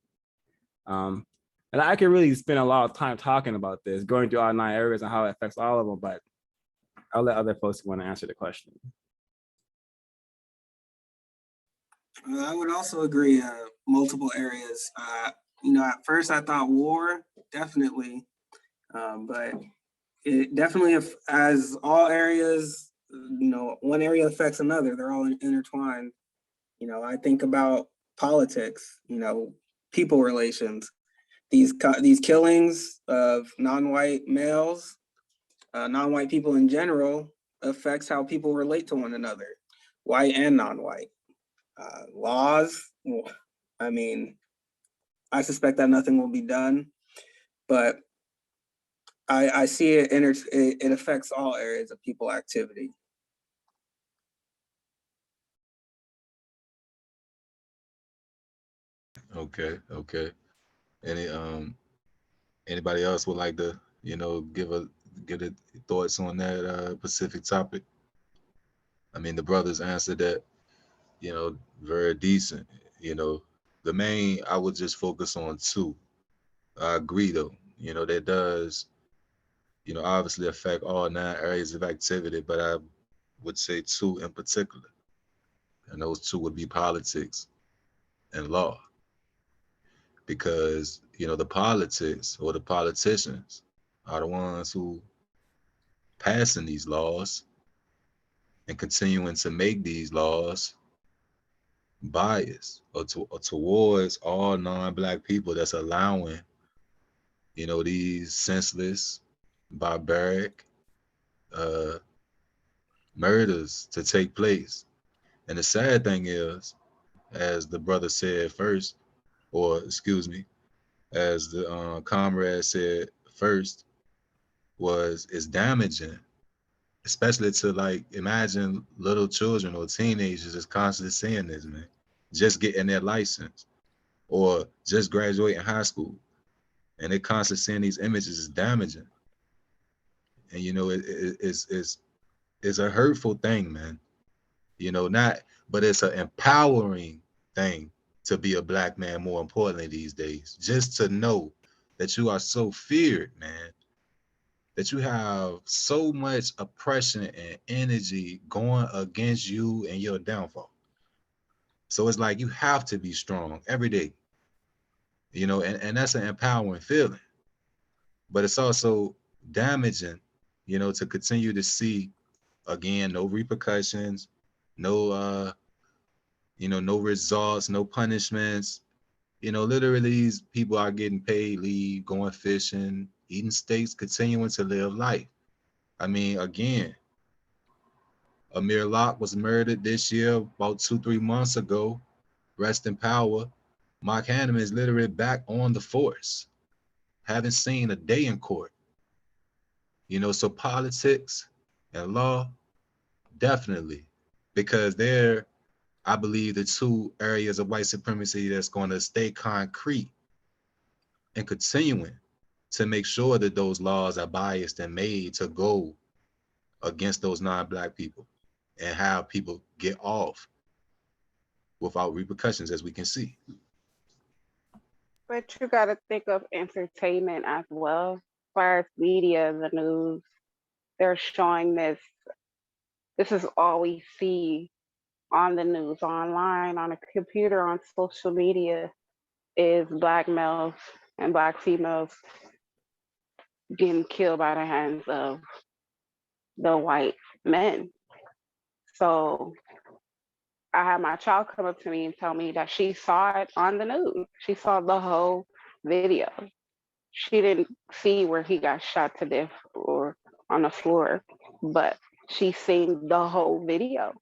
And I could really spend a lot of time talking about this, going through all 9 areas and how it affects all of them, but I'll let other folks want to answer the question. I would also agree, multiple areas. At first I thought war, definitely, but it definitely, as all areas, one area affects another. They're all intertwined. I think about politics, people relations, these killings of non-white males, non-white people in general, affects how people relate to one another, white and non-white. Laws, I mean, I suspect that nothing will be done, but I see it affects all areas of people activity. Okay. Any anybody else would like to, give a thoughts on that specific topic? I mean, the brothers answered that, very decent. The main, I would just focus on 2. I agree though, that does, obviously affect all 9 areas of activity, but I would say 2 in particular. And those 2 would be politics and law. Because, the politics or the politicians are the ones who passing these laws and continuing to make these laws biased or towards all non-Black people, that's allowing, these senseless, barbaric murders to take place. And the sad thing is, as the brother said first, or excuse me, as the comrade said first, it's damaging, especially to, like, imagine little children or teenagers is constantly seeing this, man, just getting their license or just graduating high school, and they constantly seeing these images is damaging. And it's a hurtful thing, man. But it's an empowering thing to be a Black man, more importantly these days, just to know that you are so feared, man, that you have so much oppression and energy going against you and your downfall. So it's like you have to be strong every day, and that's an empowering feeling. But it's also damaging, to continue to see, again, no repercussions, no You know, no results, no punishments. You know, literally these people are getting paid leave, going fishing, eating steaks, continuing to live life. I mean, again, Amir Locke was murdered this year, about 2-3 months ago. Rest in power. Mark Hanneman is literally back on the force. Haven't seen a day in court. You know, so politics and law, definitely, because they're, I believe, the two areas of white supremacy that's going to stay concrete and continuing to make sure that those laws are biased and made to go against those non-Black people and have people get off without repercussions, as we can see. But you got to think of entertainment as well. As far as media, the news, they're showing this. This is all we see on the news, online, on a computer, on social media, is Black males and Black females getting killed by the hands of the white men. So I had my child come up to me and tell me that she saw it on the news. She saw the whole video. She didn't see where he got shot to death or on the floor, but she seen the whole video.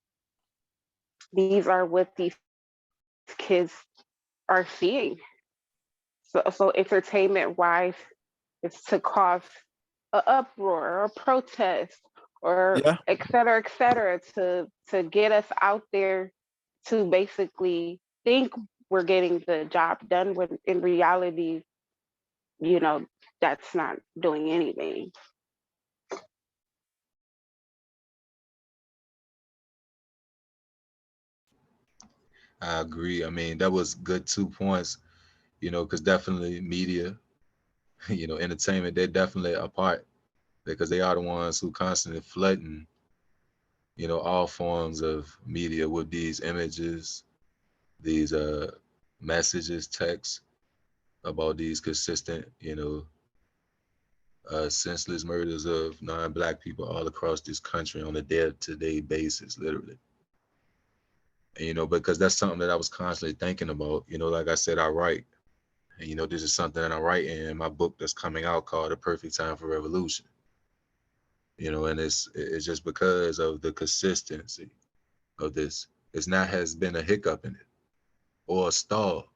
These are what these kids are seeing. So entertainment wise, it's to cause an uproar or a protest or Yeah. et cetera, to get us out there to basically think we're getting the job done when in reality, you know, that's not doing anything. I agree. I mean, that was good 2 points, you know, because definitely media, you know, entertainment, they're definitely a part because they are the ones who constantly flooding, you know, all forms of media with these images, these messages, texts about these consistent, you know, senseless murders of non-Black people all across this country on a day-to-day basis, literally. And, you know, because that's something that I was constantly thinking about. You know, like I said, I write. And, you know, this is something that I'm writing in my book that's coming out called The Perfect Time for Revolution. You know, and it's just because of the consistency of this. It's not has been a hiccup in it or a stall.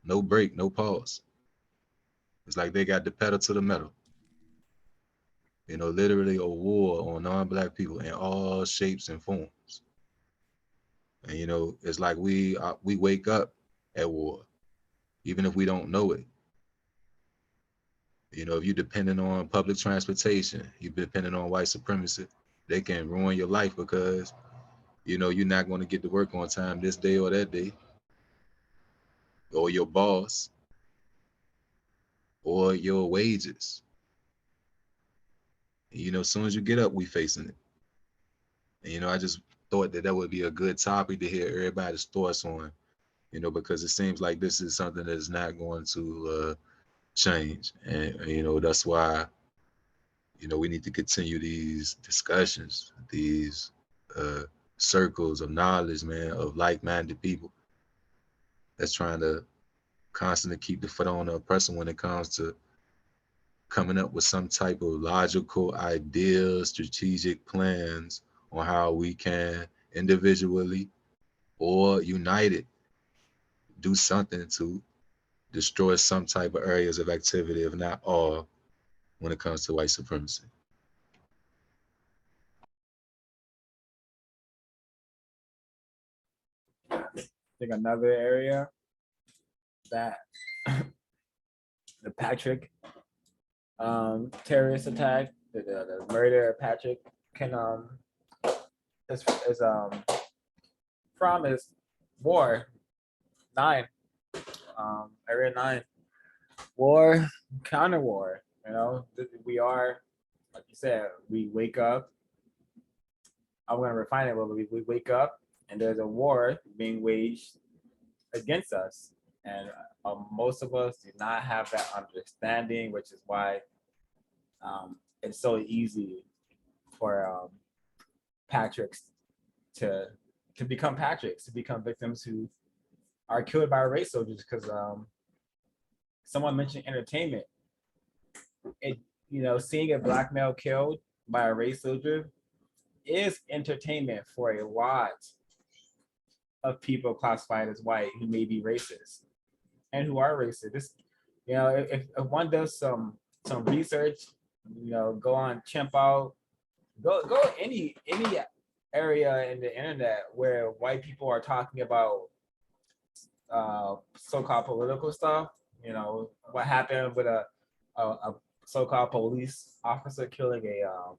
No break, no pause. It's like they got the pedal to the metal. You know, literally a war on non-Black people in all shapes and forms. And you know, it's like we wake up at war, even if we don't know it. You know, if you're depending on public transportation, you're depending on white supremacy, they can ruin your life because, you know, you're not going to get to work on time this day or that day, or your boss, or your wages. You know, as soon as you get up, we facing it. And, you know, I just thought that that would be a good topic to hear everybody's thoughts on, you know, because it seems like this is something that is not going to change. And, you know, that's why, you know, we need to continue these discussions, these circles of knowledge, man, of like-minded people that's trying to constantly keep the foot on the oppressor when it comes to coming up with some type of logical ideas, strategic plans on how we can individually or united do something to destroy some type of areas of activity, if not all, when it comes to white supremacy. I think another area that the Patrick terrorist attack, the murder of Patrick can is from is war 9, area 9, war, counter war. You know, we are, like you said, we wake up. I'm gonna refine it, but we wake up and there's a war being waged against us, and most of us do not have that understanding, which is why it's so easy for Patrick's to to become Patricks, to become victims who are killed by race soldiers. Because someone mentioned entertainment. It, seeing a black male killed by a race soldier is entertainment for a lot of people classified as white who may be racist and who are racist. This, if one does some research, go on Chimp Out, go any area in the internet where white people are talking about so-called political stuff. What happened with a so-called police officer killing a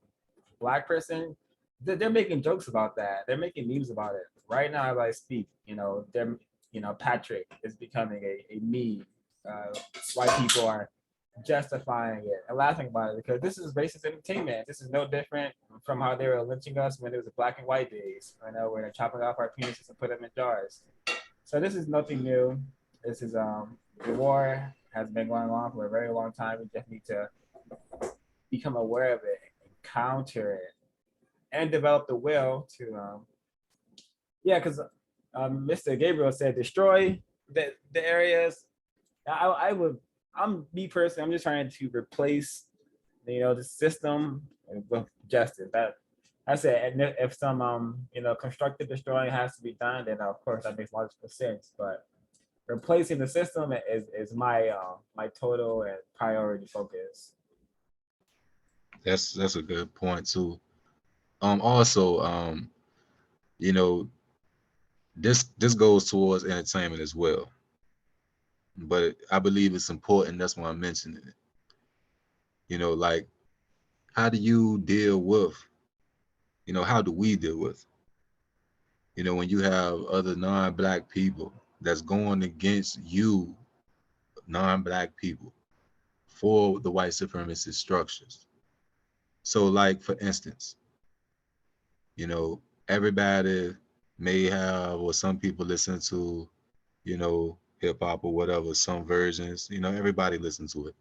black person. They're making jokes about that. They're making memes about it right now as I speak. Patrick is becoming a meme. White people are justifying it and laughing about it because this is racist entertainment. This is no different from how they were lynching us when it was the black and white days. Where they're chopping off our penises and put them in jars. So this is nothing new. This is the war has been going on for a very long time. We just need to become aware of it, counter it, and develop the will to because Mr. Gabriel said destroy the areas. I'm me personally, I'm just trying to replace the system with justice. I said, and if some constructive destroying has to be done, then of course that makes logical sense. But replacing the system is my my total and priority focus. That's a good point too. Also, this goes towards entertainment as well. But I believe it's important. That's why I'm mentioning it. Like, how do you deal with, how do we deal with, when you have other non-black people that's going against you, non-black people, for the white supremacist structures. So, like, for instance, everybody may have, or some people listen to, hip hop or whatever, some versions, everybody listens to it.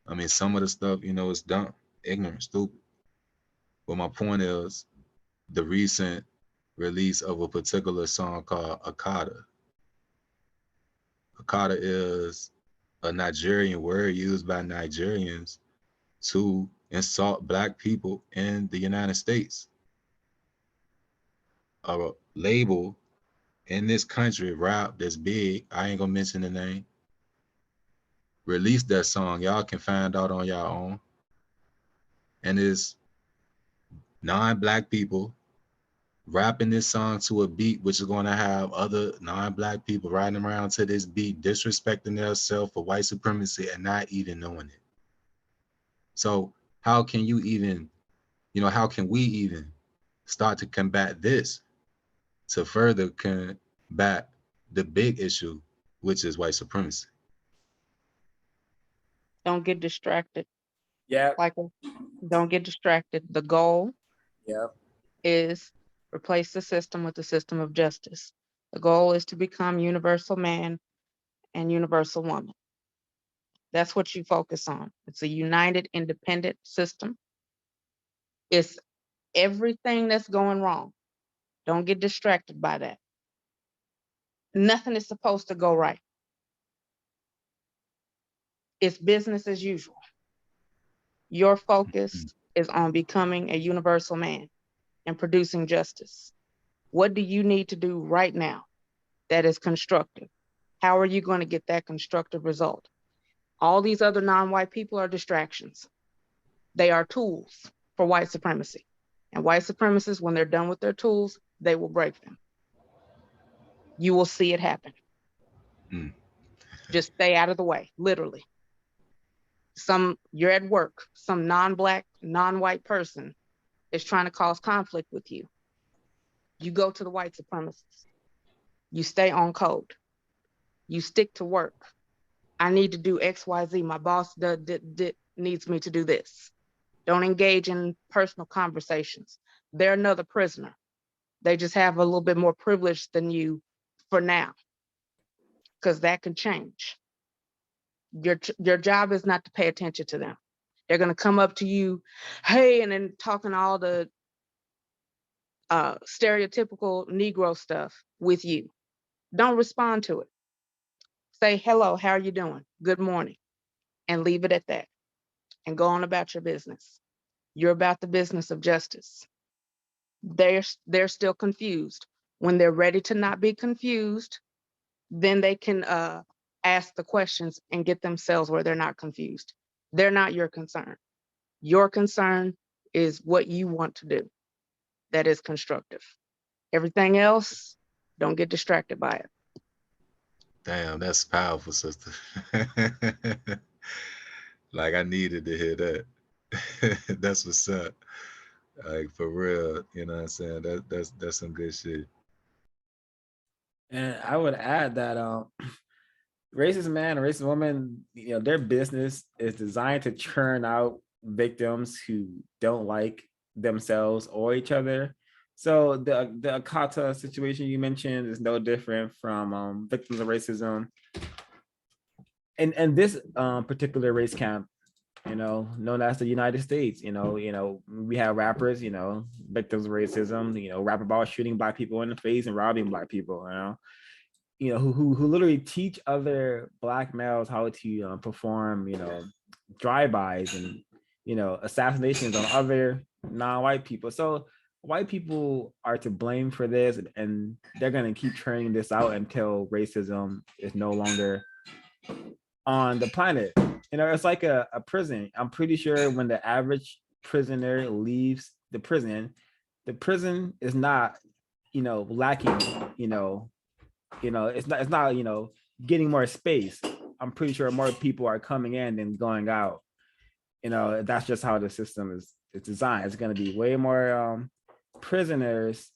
I mean, some of the stuff, is dumb, ignorant, stupid. But my point is the recent release of a particular song called Akata. Akata is a Nigerian word used by Nigerians to insult black people in the United States. A label in this country, rap, that's big, I ain't gonna mention the name, released that song. Y'all can find out on your own. And it's non-black people rapping this song to a beat, which is going to have other non-black people riding around to this beat, disrespecting themselves for white supremacy and not even knowing it. So how can you even, how can we even start to combat this to further combat the big issue, which is white supremacy? Don't get distracted. Yeah. Don't get distracted. The goal is replace the system with the system of justice. The goal is to become universal man and universal woman. That's what you focus on. It's a united, independent system. It's everything that's going wrong. Don't get distracted by that. Nothing is supposed to go right. It's business as usual. Your focus is on becoming a universal man and producing justice. What do you need to do right now that is constructive? How are you going to get that constructive result? All these other non-white people are distractions. They are tools for white supremacy. And white supremacists, when they're done with their tools, they will break them. You will see it happen. Just stay out of the way, literally. You're at work, some non-black, non-white person is trying to cause conflict with you. You go to the white supremacists. You stay on code. You stick to work. I need to do X, Y, Z. My boss needs me to do this. Don't engage in personal conversations. They're another prisoner. They just have a little bit more privilege than you for now, because that can change. Your job is not to pay attention to them. They're going to come up to you, hey, and then talking all the stereotypical Negro stuff with you. Don't respond to it. Say, hello, how are you doing? Good morning. And leave it at that. And go on about your business. You're about the business of justice. They're still confused. When they're ready to not be confused, then they can ask the questions and get themselves where they're not confused. They're not your concern. Your concern is what you want to do. That is constructive. Everything else, don't get distracted by it. Damn, that's powerful, sister. Like I needed to hear that. That's what's up. Like for real, you know what I'm saying? That's some good shit. And I would add that racist man and racist woman, their business is designed to churn out victims who don't like themselves or each other. So the Akata situation you mentioned is no different from victims of racism. And this particular race camp, known as the United States, we have rappers, victims of racism, rap about shooting Black people in the face and robbing Black people, who literally teach other Black males how to perform, drive-bys and, assassinations on other non-white people. So white people are to blame for this, and they're going to keep churning this out until racism is no longer on the planet. It's like a prison. I'm pretty sure when the average prisoner leaves the prison is not, lacking, it's not getting more space. I'm pretty sure more people are coming in than going out. That's just how the system is designed. It's going to be way more prisoners,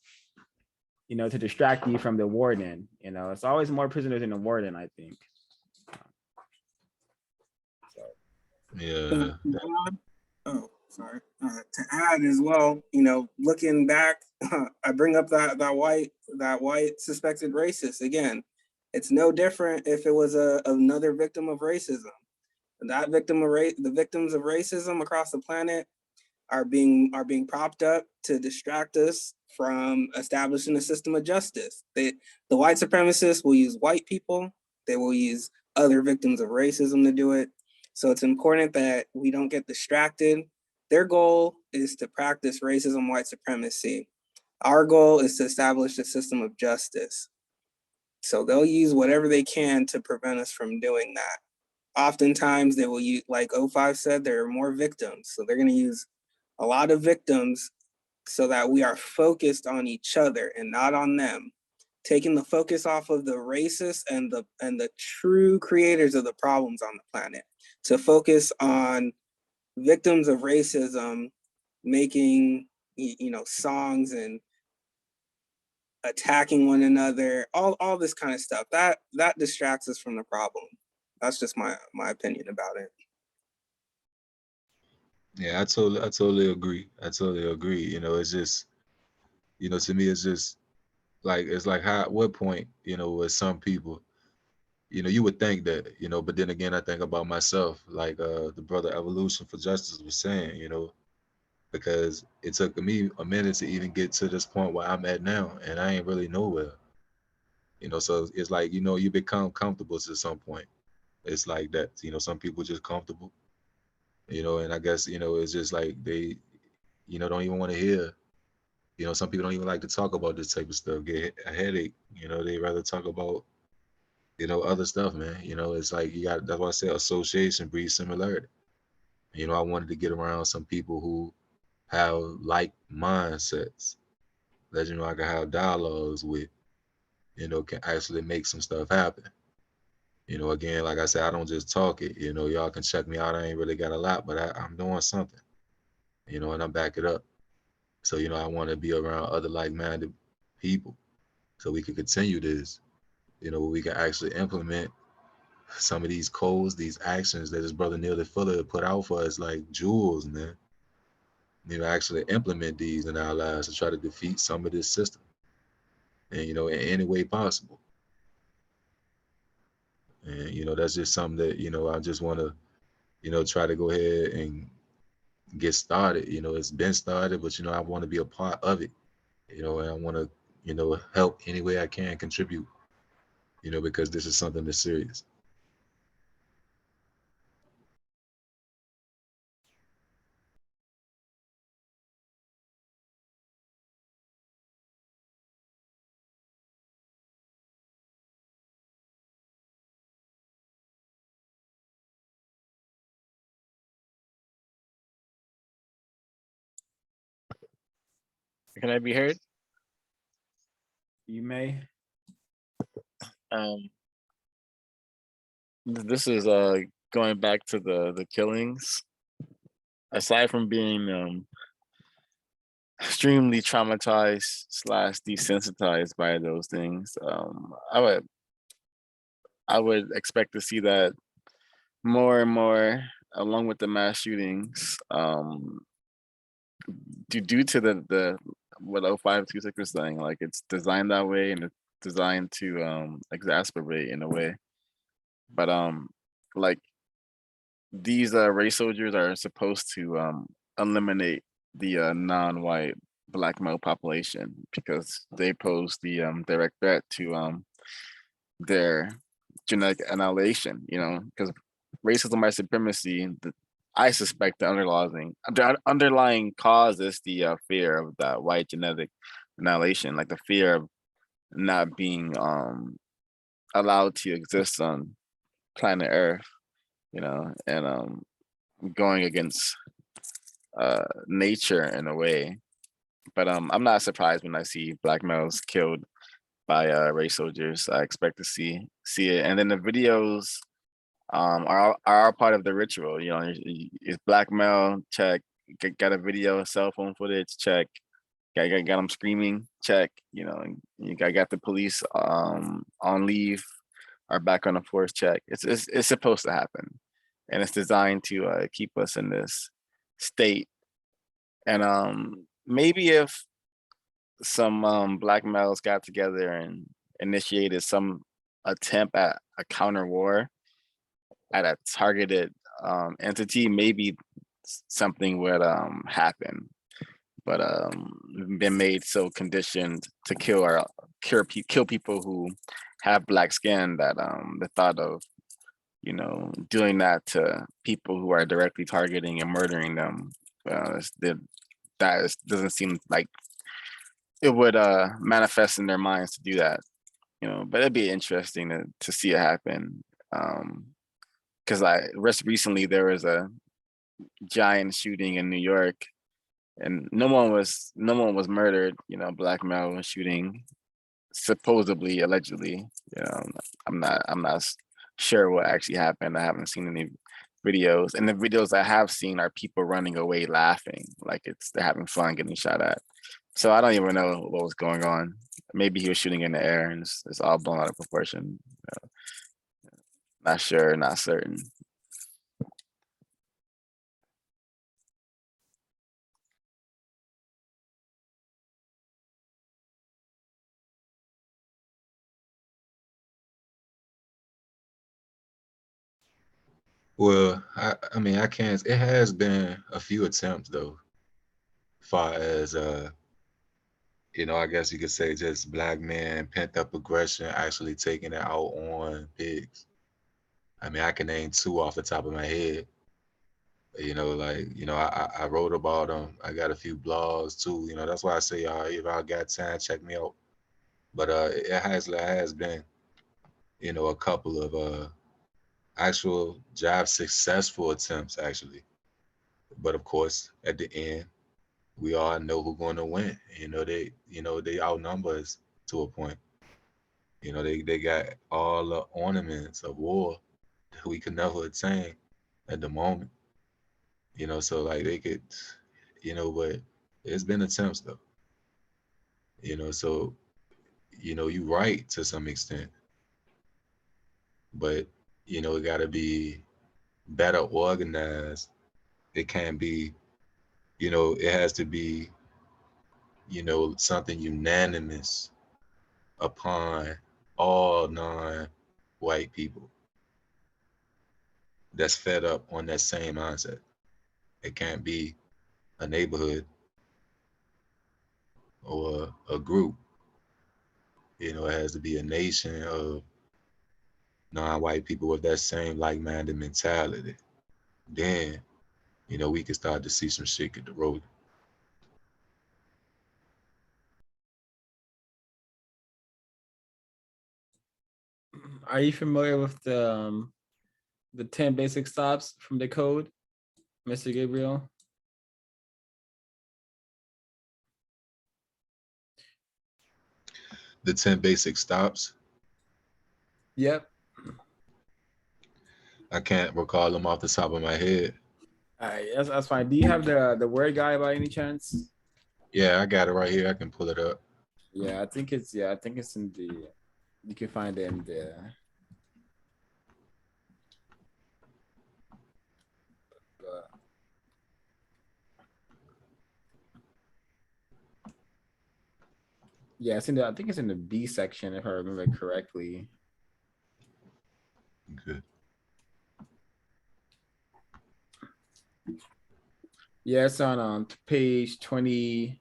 to distract you from the warden. It's always more prisoners than the warden, I think. Yeah. Oh, sorry. To add as well, looking back, I bring up that white suspected racist again. It's no different if it was another victim of racism. That the victims of racism across the planet are being propped up to distract us from establishing a system of justice. The white supremacists will use white people. They will use other victims of racism to do it. So it's important that we don't get distracted. Their goal is to practice racism, white supremacy. Our goal is to establish a system of justice. So they'll use whatever they can to prevent us from doing that. Oftentimes they will use, like 05 said, there are more victims. So they're going to use a lot of victims so that we are focused on each other and not on them, taking the focus off of the racists and the true creators of the problems on the planet, to focus on victims of racism making songs and attacking one another, all this kind of stuff. That distracts us from the problem. That's just my opinion about it. Yeah, I totally agree. It's just, to me, it's just like, at what point, with some people, you would think that, but then again, I think about myself, like the brother Evolution for Justice was saying, because it took me a minute to even get to this point where I'm at now, and I ain't really nowhere. So it's like, you become comfortable to some point. It's like that, some people just comfortable, and I guess, it's just like they, don't even want to hear, some people don't even like to talk about this type of stuff, get a headache, they rather talk about, other stuff, man. It's like that's why I say association breeds similarity. I wanted to get around some people who have like mindsets that, I can have dialogues with, can actually make some stuff happen. Again, like I said, I don't just talk it, y'all can check me out. I ain't really got a lot, but I'm doing something, and I'm back it up. So, I want to be around other like-minded people so we can continue this, where we can actually implement some of these codes, these actions that his brother Neely Fuller put out for us, like jewels, man. Actually implement these in our lives to try to defeat some of this system, and in any way possible. And that's just something that I just want to try to go ahead and get started. It's been started, but I want to be a part of it. And I want to, help any way I can, contribute, because this is something that's serious. Can I be heard? You may. Um, this is going back to the killings. Aside from being extremely traumatized slash desensitized by those things, I would expect to see that more and more, along with the mass shootings, due to the what 0526 was saying, like it's designed that way and it's designed to exacerbate in a way. But like these race soldiers are supposed to eliminate the non-white black male population because they pose the direct threat to their genetic annihilation, because racism, white supremacy, I suspect the underlying cause is the fear of that white genetic annihilation, like the fear of not being allowed to exist on planet Earth, and going against nature in a way. But I'm not surprised when I see black males killed by race soldiers. I expect to see it, and then the videos are part of the ritual. It's black male, check. Got a video, cell phone footage, check. Got them screaming, check. And you got the police on leave or back on the force, check. It's supposed to happen, and it's designed to keep us in this state. And maybe if some black males got together and initiated some attempt at a counter war at a targeted entity, maybe something would happen. But we've been made so conditioned to kill people who have black skin that the thought of doing that to people who are directly targeting and murdering them, doesn't seem like it would manifest in their minds to do that. But it'd be interesting to see it happen. Because recently there was a giant shooting in New York, and no one was murdered. Black male was shooting, supposedly, allegedly. I'm not sure what actually happened. I haven't seen any videos, and the videos I have seen are people running away laughing, like they're having fun getting shot at. So I don't even know what was going on. Maybe he was shooting in the air and it's all blown out of proportion. Not sure, not certain. Well, I mean, I can't. It has been a few attempts though, far as I guess you could say just black men pent up aggression actually taking it out on pigs. I mean, I can name two off the top of my head. I wrote about them. I got a few blogs too. That's why I say, if I got time, check me out. But it has been, a couple of actual job successful attempts actually. But of course, at the end, we all know who's going to win. They outnumber us to a point. They got all the ornaments of war that we could never attain at the moment. So like they could, but it's been attempts though. So you right to some extent, but it got to be better organized. It can't be, it has to be, something unanimous upon all non-white people that's fed up on that same mindset. It can't be a neighborhood. or a group. You know, it has to be a nation of non-white people with that same like-minded mentality. Then, you know, we can start to see some shit get the road. Are you familiar with the 10 basic stops from the code, Mr. Gabriel? The 10 basic stops. Yep. I can't recall them off the top of my head. All right, that's fine. Do you have the word guy by any chance? Yeah, I got it right here. I can pull it up. Yeah, I think it's in the, you can find it in there. Yeah, it's in the, I think it's in the B section if I remember correctly. Good. Yeah, it's on page 23.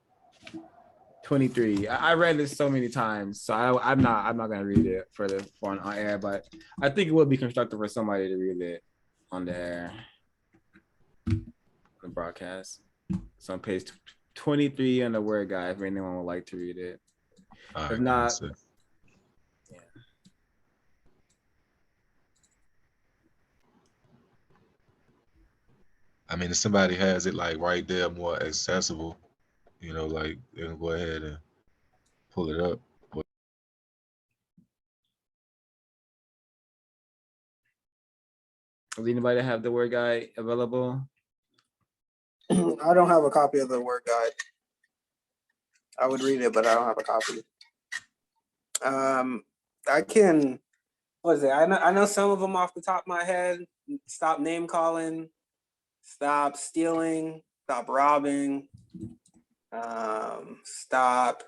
I read this so many times, so I'm not gonna read it for on air, but I think it would be constructive for somebody to read it on the air, the broadcast. It's on page 23 on the word guide if anyone would like to read it. All If right, not, yeah. I mean, if somebody has it like right there, more accessible, you know, like they can go ahead and pull it up. does anybody have the word guide available? I don't have a copy of the word guide. I would read it, but I don't have a copy. I can, what is it? I know some of them off the top of my head. Stop name calling, stop stealing, stop robbing, stop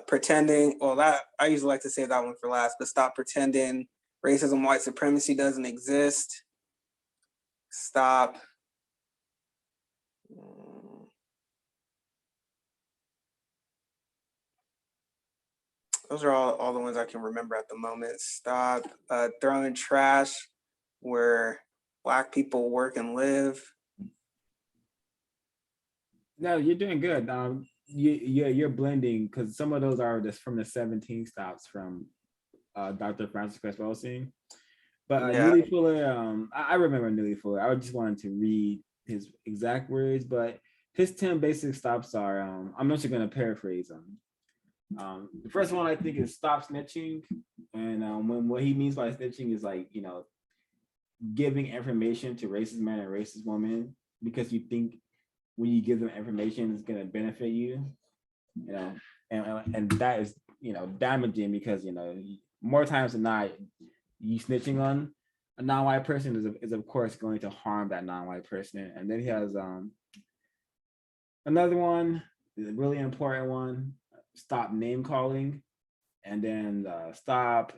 pretending. Well, that I usually like to save that one for last, but stop pretending racism, white supremacy doesn't exist. Stop. Those are all the ones I can remember at the moment. Stop throwing trash where Black people work and live. No, you're doing good. You're blending because some of those are just from the 17 stops from Dr. Francis Cresswell. But Yeah. Neely Fuller, I remember Neely Fuller. I just wanted to read his exact words, but his 10 basic stops are, I'm not just going to paraphrase them. The first one I think is stop snitching. And when what he means by snitching is like, you know, giving information to racist men and racist women because you think when you give them information, it's going to benefit you, you know, and that is, you know, damaging because, you know, more times than not, you snitching on a non-white person is of course going to harm that non-white person. And then he has another one, a really important one, stop name calling, and then stop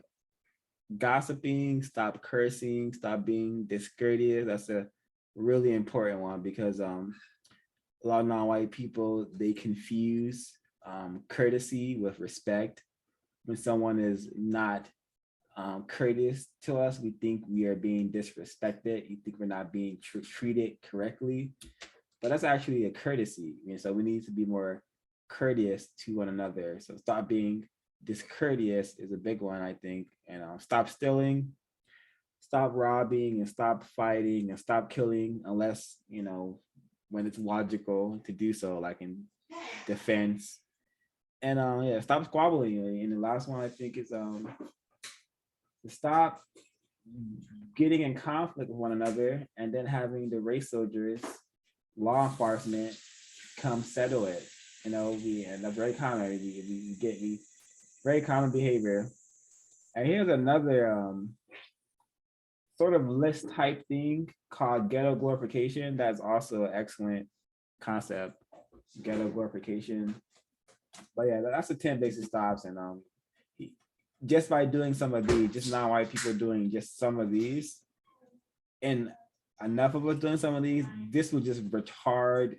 gossiping, stop cursing, stop being discourteous. That's a really important one because a lot of non-white people, they confuse courtesy with respect. When someone is not courteous to us, we think we are being disrespected. You think we're not being treated correctly, but that's actually a courtesy. So we need to be more courteous to one another. So stop being discourteous is a big one, I think. And stop stealing, stop robbing, and stop fighting, and stop killing unless, you know, when it's logical to do so, like in defense. And yeah, stop squabbling. And the last one I think is to stop getting in conflict with one another and then having the race soldiers, law enforcement come settle it. You know, and that's very common. We get very common behavior. And here's another sort of list type thing called ghetto glorification. That's also an excellent concept, ghetto glorification. But yeah, that's the 10 basic stops. And just by doing some of these, just non-white people doing just some of these, and enough of us doing some of these, this will just retard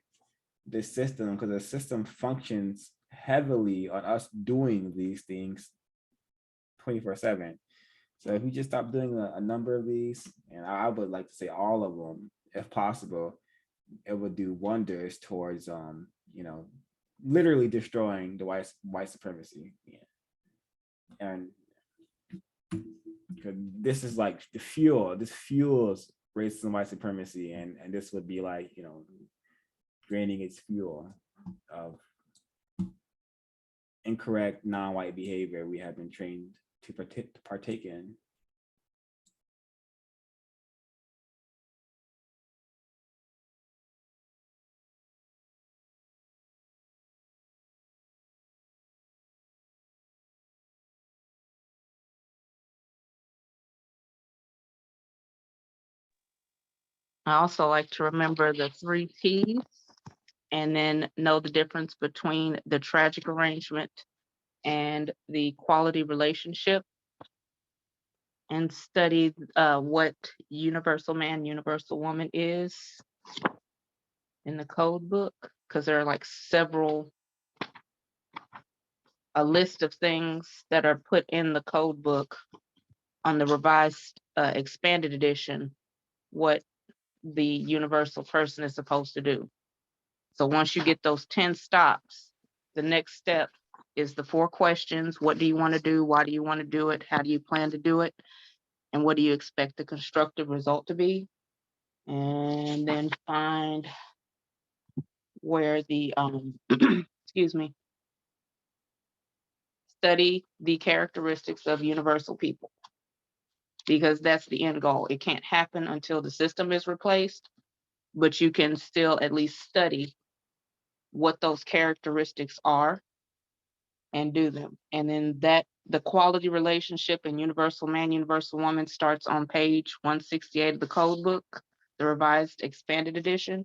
the system, because the system functions heavily on us doing these things 24/7. So if we just stop doing a number of these, and I would like to say all of them, if possible, it would do wonders towards, literally destroying the white supremacy. Yeah. And this is like the fuel. This fuels racism, white supremacy, and this would be like, draining its fuel of incorrect non-white behavior we have been trained to partake in. I also like to remember the 3 T's and then know the difference between the tragic arrangement and the quality relationship, and study what universal man, universal woman is in the code book, because there are like a list of things that are put in the code book on the revised expanded edition, what the universal person is supposed to do. So once you get those 10 stops, the next step is the 4 questions. What do you want to do? Why do you want to do it? How do you plan to do it? And what do you expect the constructive result to be? And then find where the, excuse me, study the characteristics of universal people, because that's the end goal. It can't happen until the system is replaced, but you can still at least study what those characteristics are and do them. And then the quality relationship in universal man, universal woman starts on page 168 of the code book, the revised expanded edition,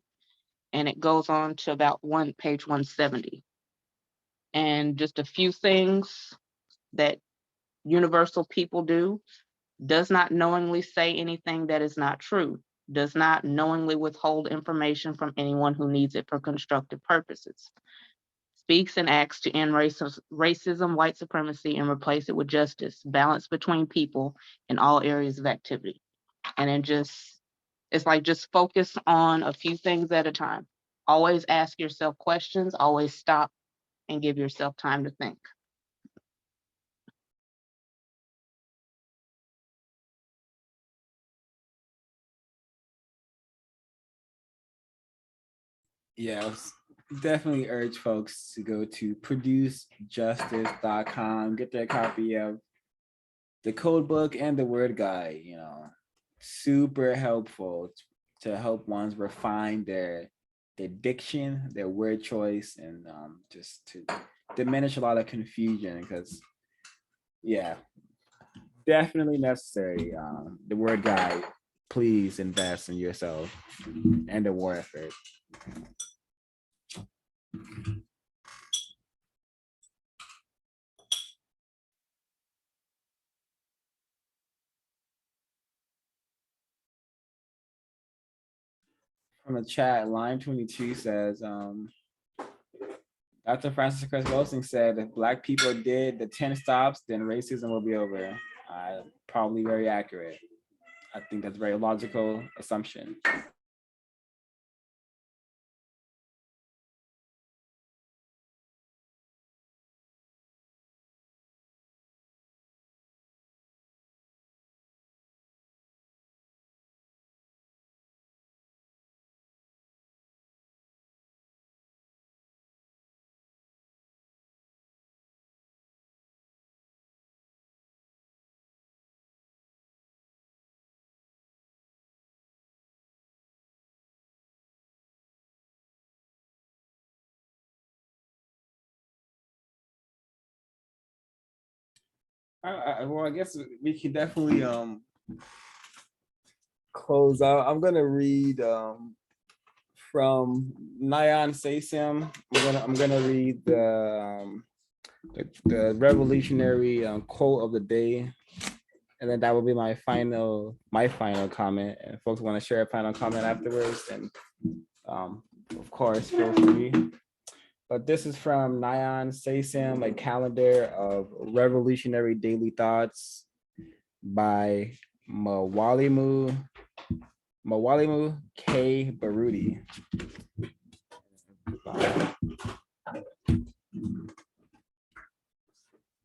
and it goes on to about page 170. And just a few things that universal people do: does not knowingly say anything that is not true, does not knowingly withhold information from anyone who needs it for constructive purposes, speaks and acts to end racism, white supremacy, and replace it with justice, balance between people in all areas of activity. And then it's like just focus on a few things at a time. Always ask yourself questions, always stop and give yourself time to think. Yeah, I was definitely urge folks to go to producejustice.com, get their copy of the code book and the word guide. Super helpful to help ones refine their diction, their word choice, and just to diminish a lot of confusion, because definitely necessary. The word guide, please invest in yourself and the war effort. From the chat, line 22 says, Dr. Francis Chris Wilson said, if Black people did the 10 stops, then racism will be over. Probably very accurate. I think that's a very logical assumption. Well, I guess we can definitely close out. I'm gonna read from Nyan Sasim. I'm gonna read the revolutionary quote of the day, and then that will be my final comment. And folks want to share a final comment afterwards, and of course, feel free. But this is from Nyan Saysam, a calendar of revolutionary daily thoughts by Mawalimu K. Baruti.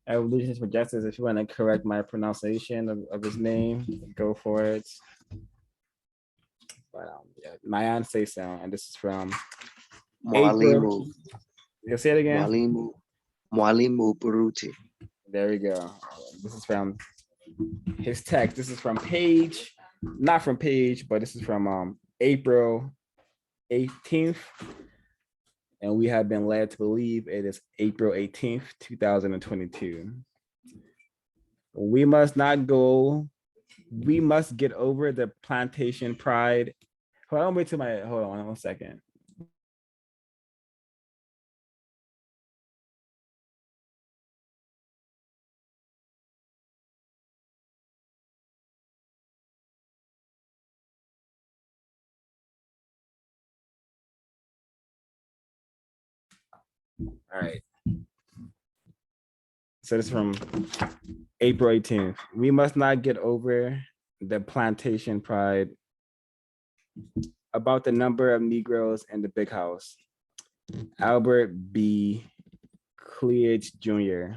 Evolutionist for Justice. If you want to correct my pronunciation of his name, go for it. But yeah, Nyan Saysam, and this is from April. Mwalimu, You say it again? Mwalimu Baruti. There we go. This is from his text. This is from page, not from page, but this is from April 18th. And we have been led to believe it is April 18th, 2022. We must get over the plantation pride. Hold on, hold on 1 second. All right. So this is from April 18th. We must not get over the plantation pride about the number of Negroes in the big house. Albert B. Cleage Jr.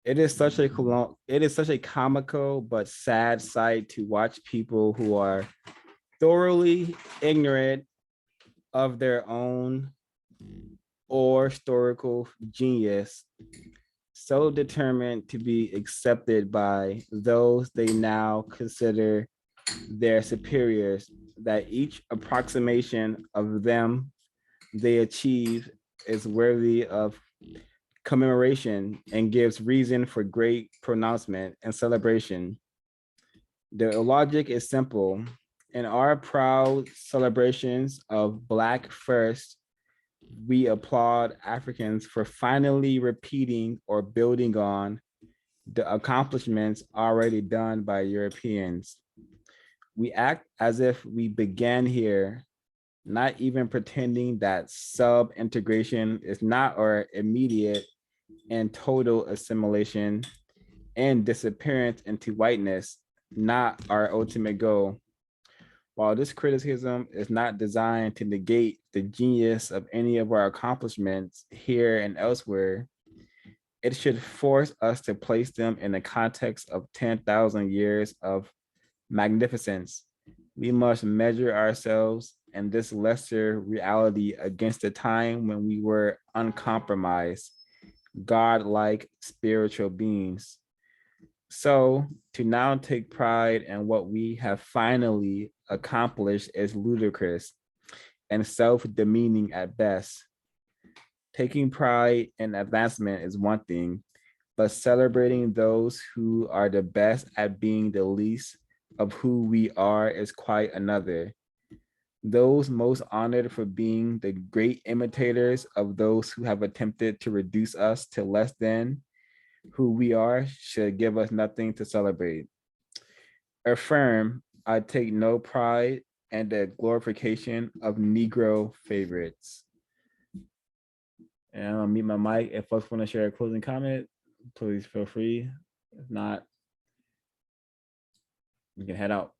It is such a comical but sad sight to watch people who are thoroughly ignorant of their own or historical genius, so determined to be accepted by those they now consider their superiors, that each approximation of them they achieve is worthy of commemoration and gives reason for great pronouncement and celebration. The logic is simple. In our proud celebrations of Black First, we applaud Africans for finally repeating or building on the accomplishments already done by Europeans. We act as if we began here, not even pretending that sub-integration is not our immediate and total assimilation and disappearance into whiteness, not our ultimate goal. While this criticism is not designed to negate the genius of any of our accomplishments here and elsewhere, it should force us to place them in the context of 10,000 years of magnificence. We must measure ourselves and this lesser reality against the time when we were uncompromised, God-like spiritual beings. So to now take pride in what we have finally accomplished is ludicrous and self-demeaning at best. Taking pride in advancement is one thing, but celebrating those who are the best at being the least of who we are is quite another. Those most honored for being the great imitators of those who have attempted to reduce us to less than who we are should give us nothing to celebrate. Affirm, I take no pride in the glorification of Negro favorites. And I'll mute my mic. If folks want to share a closing comment, please feel free. If not, we can head out.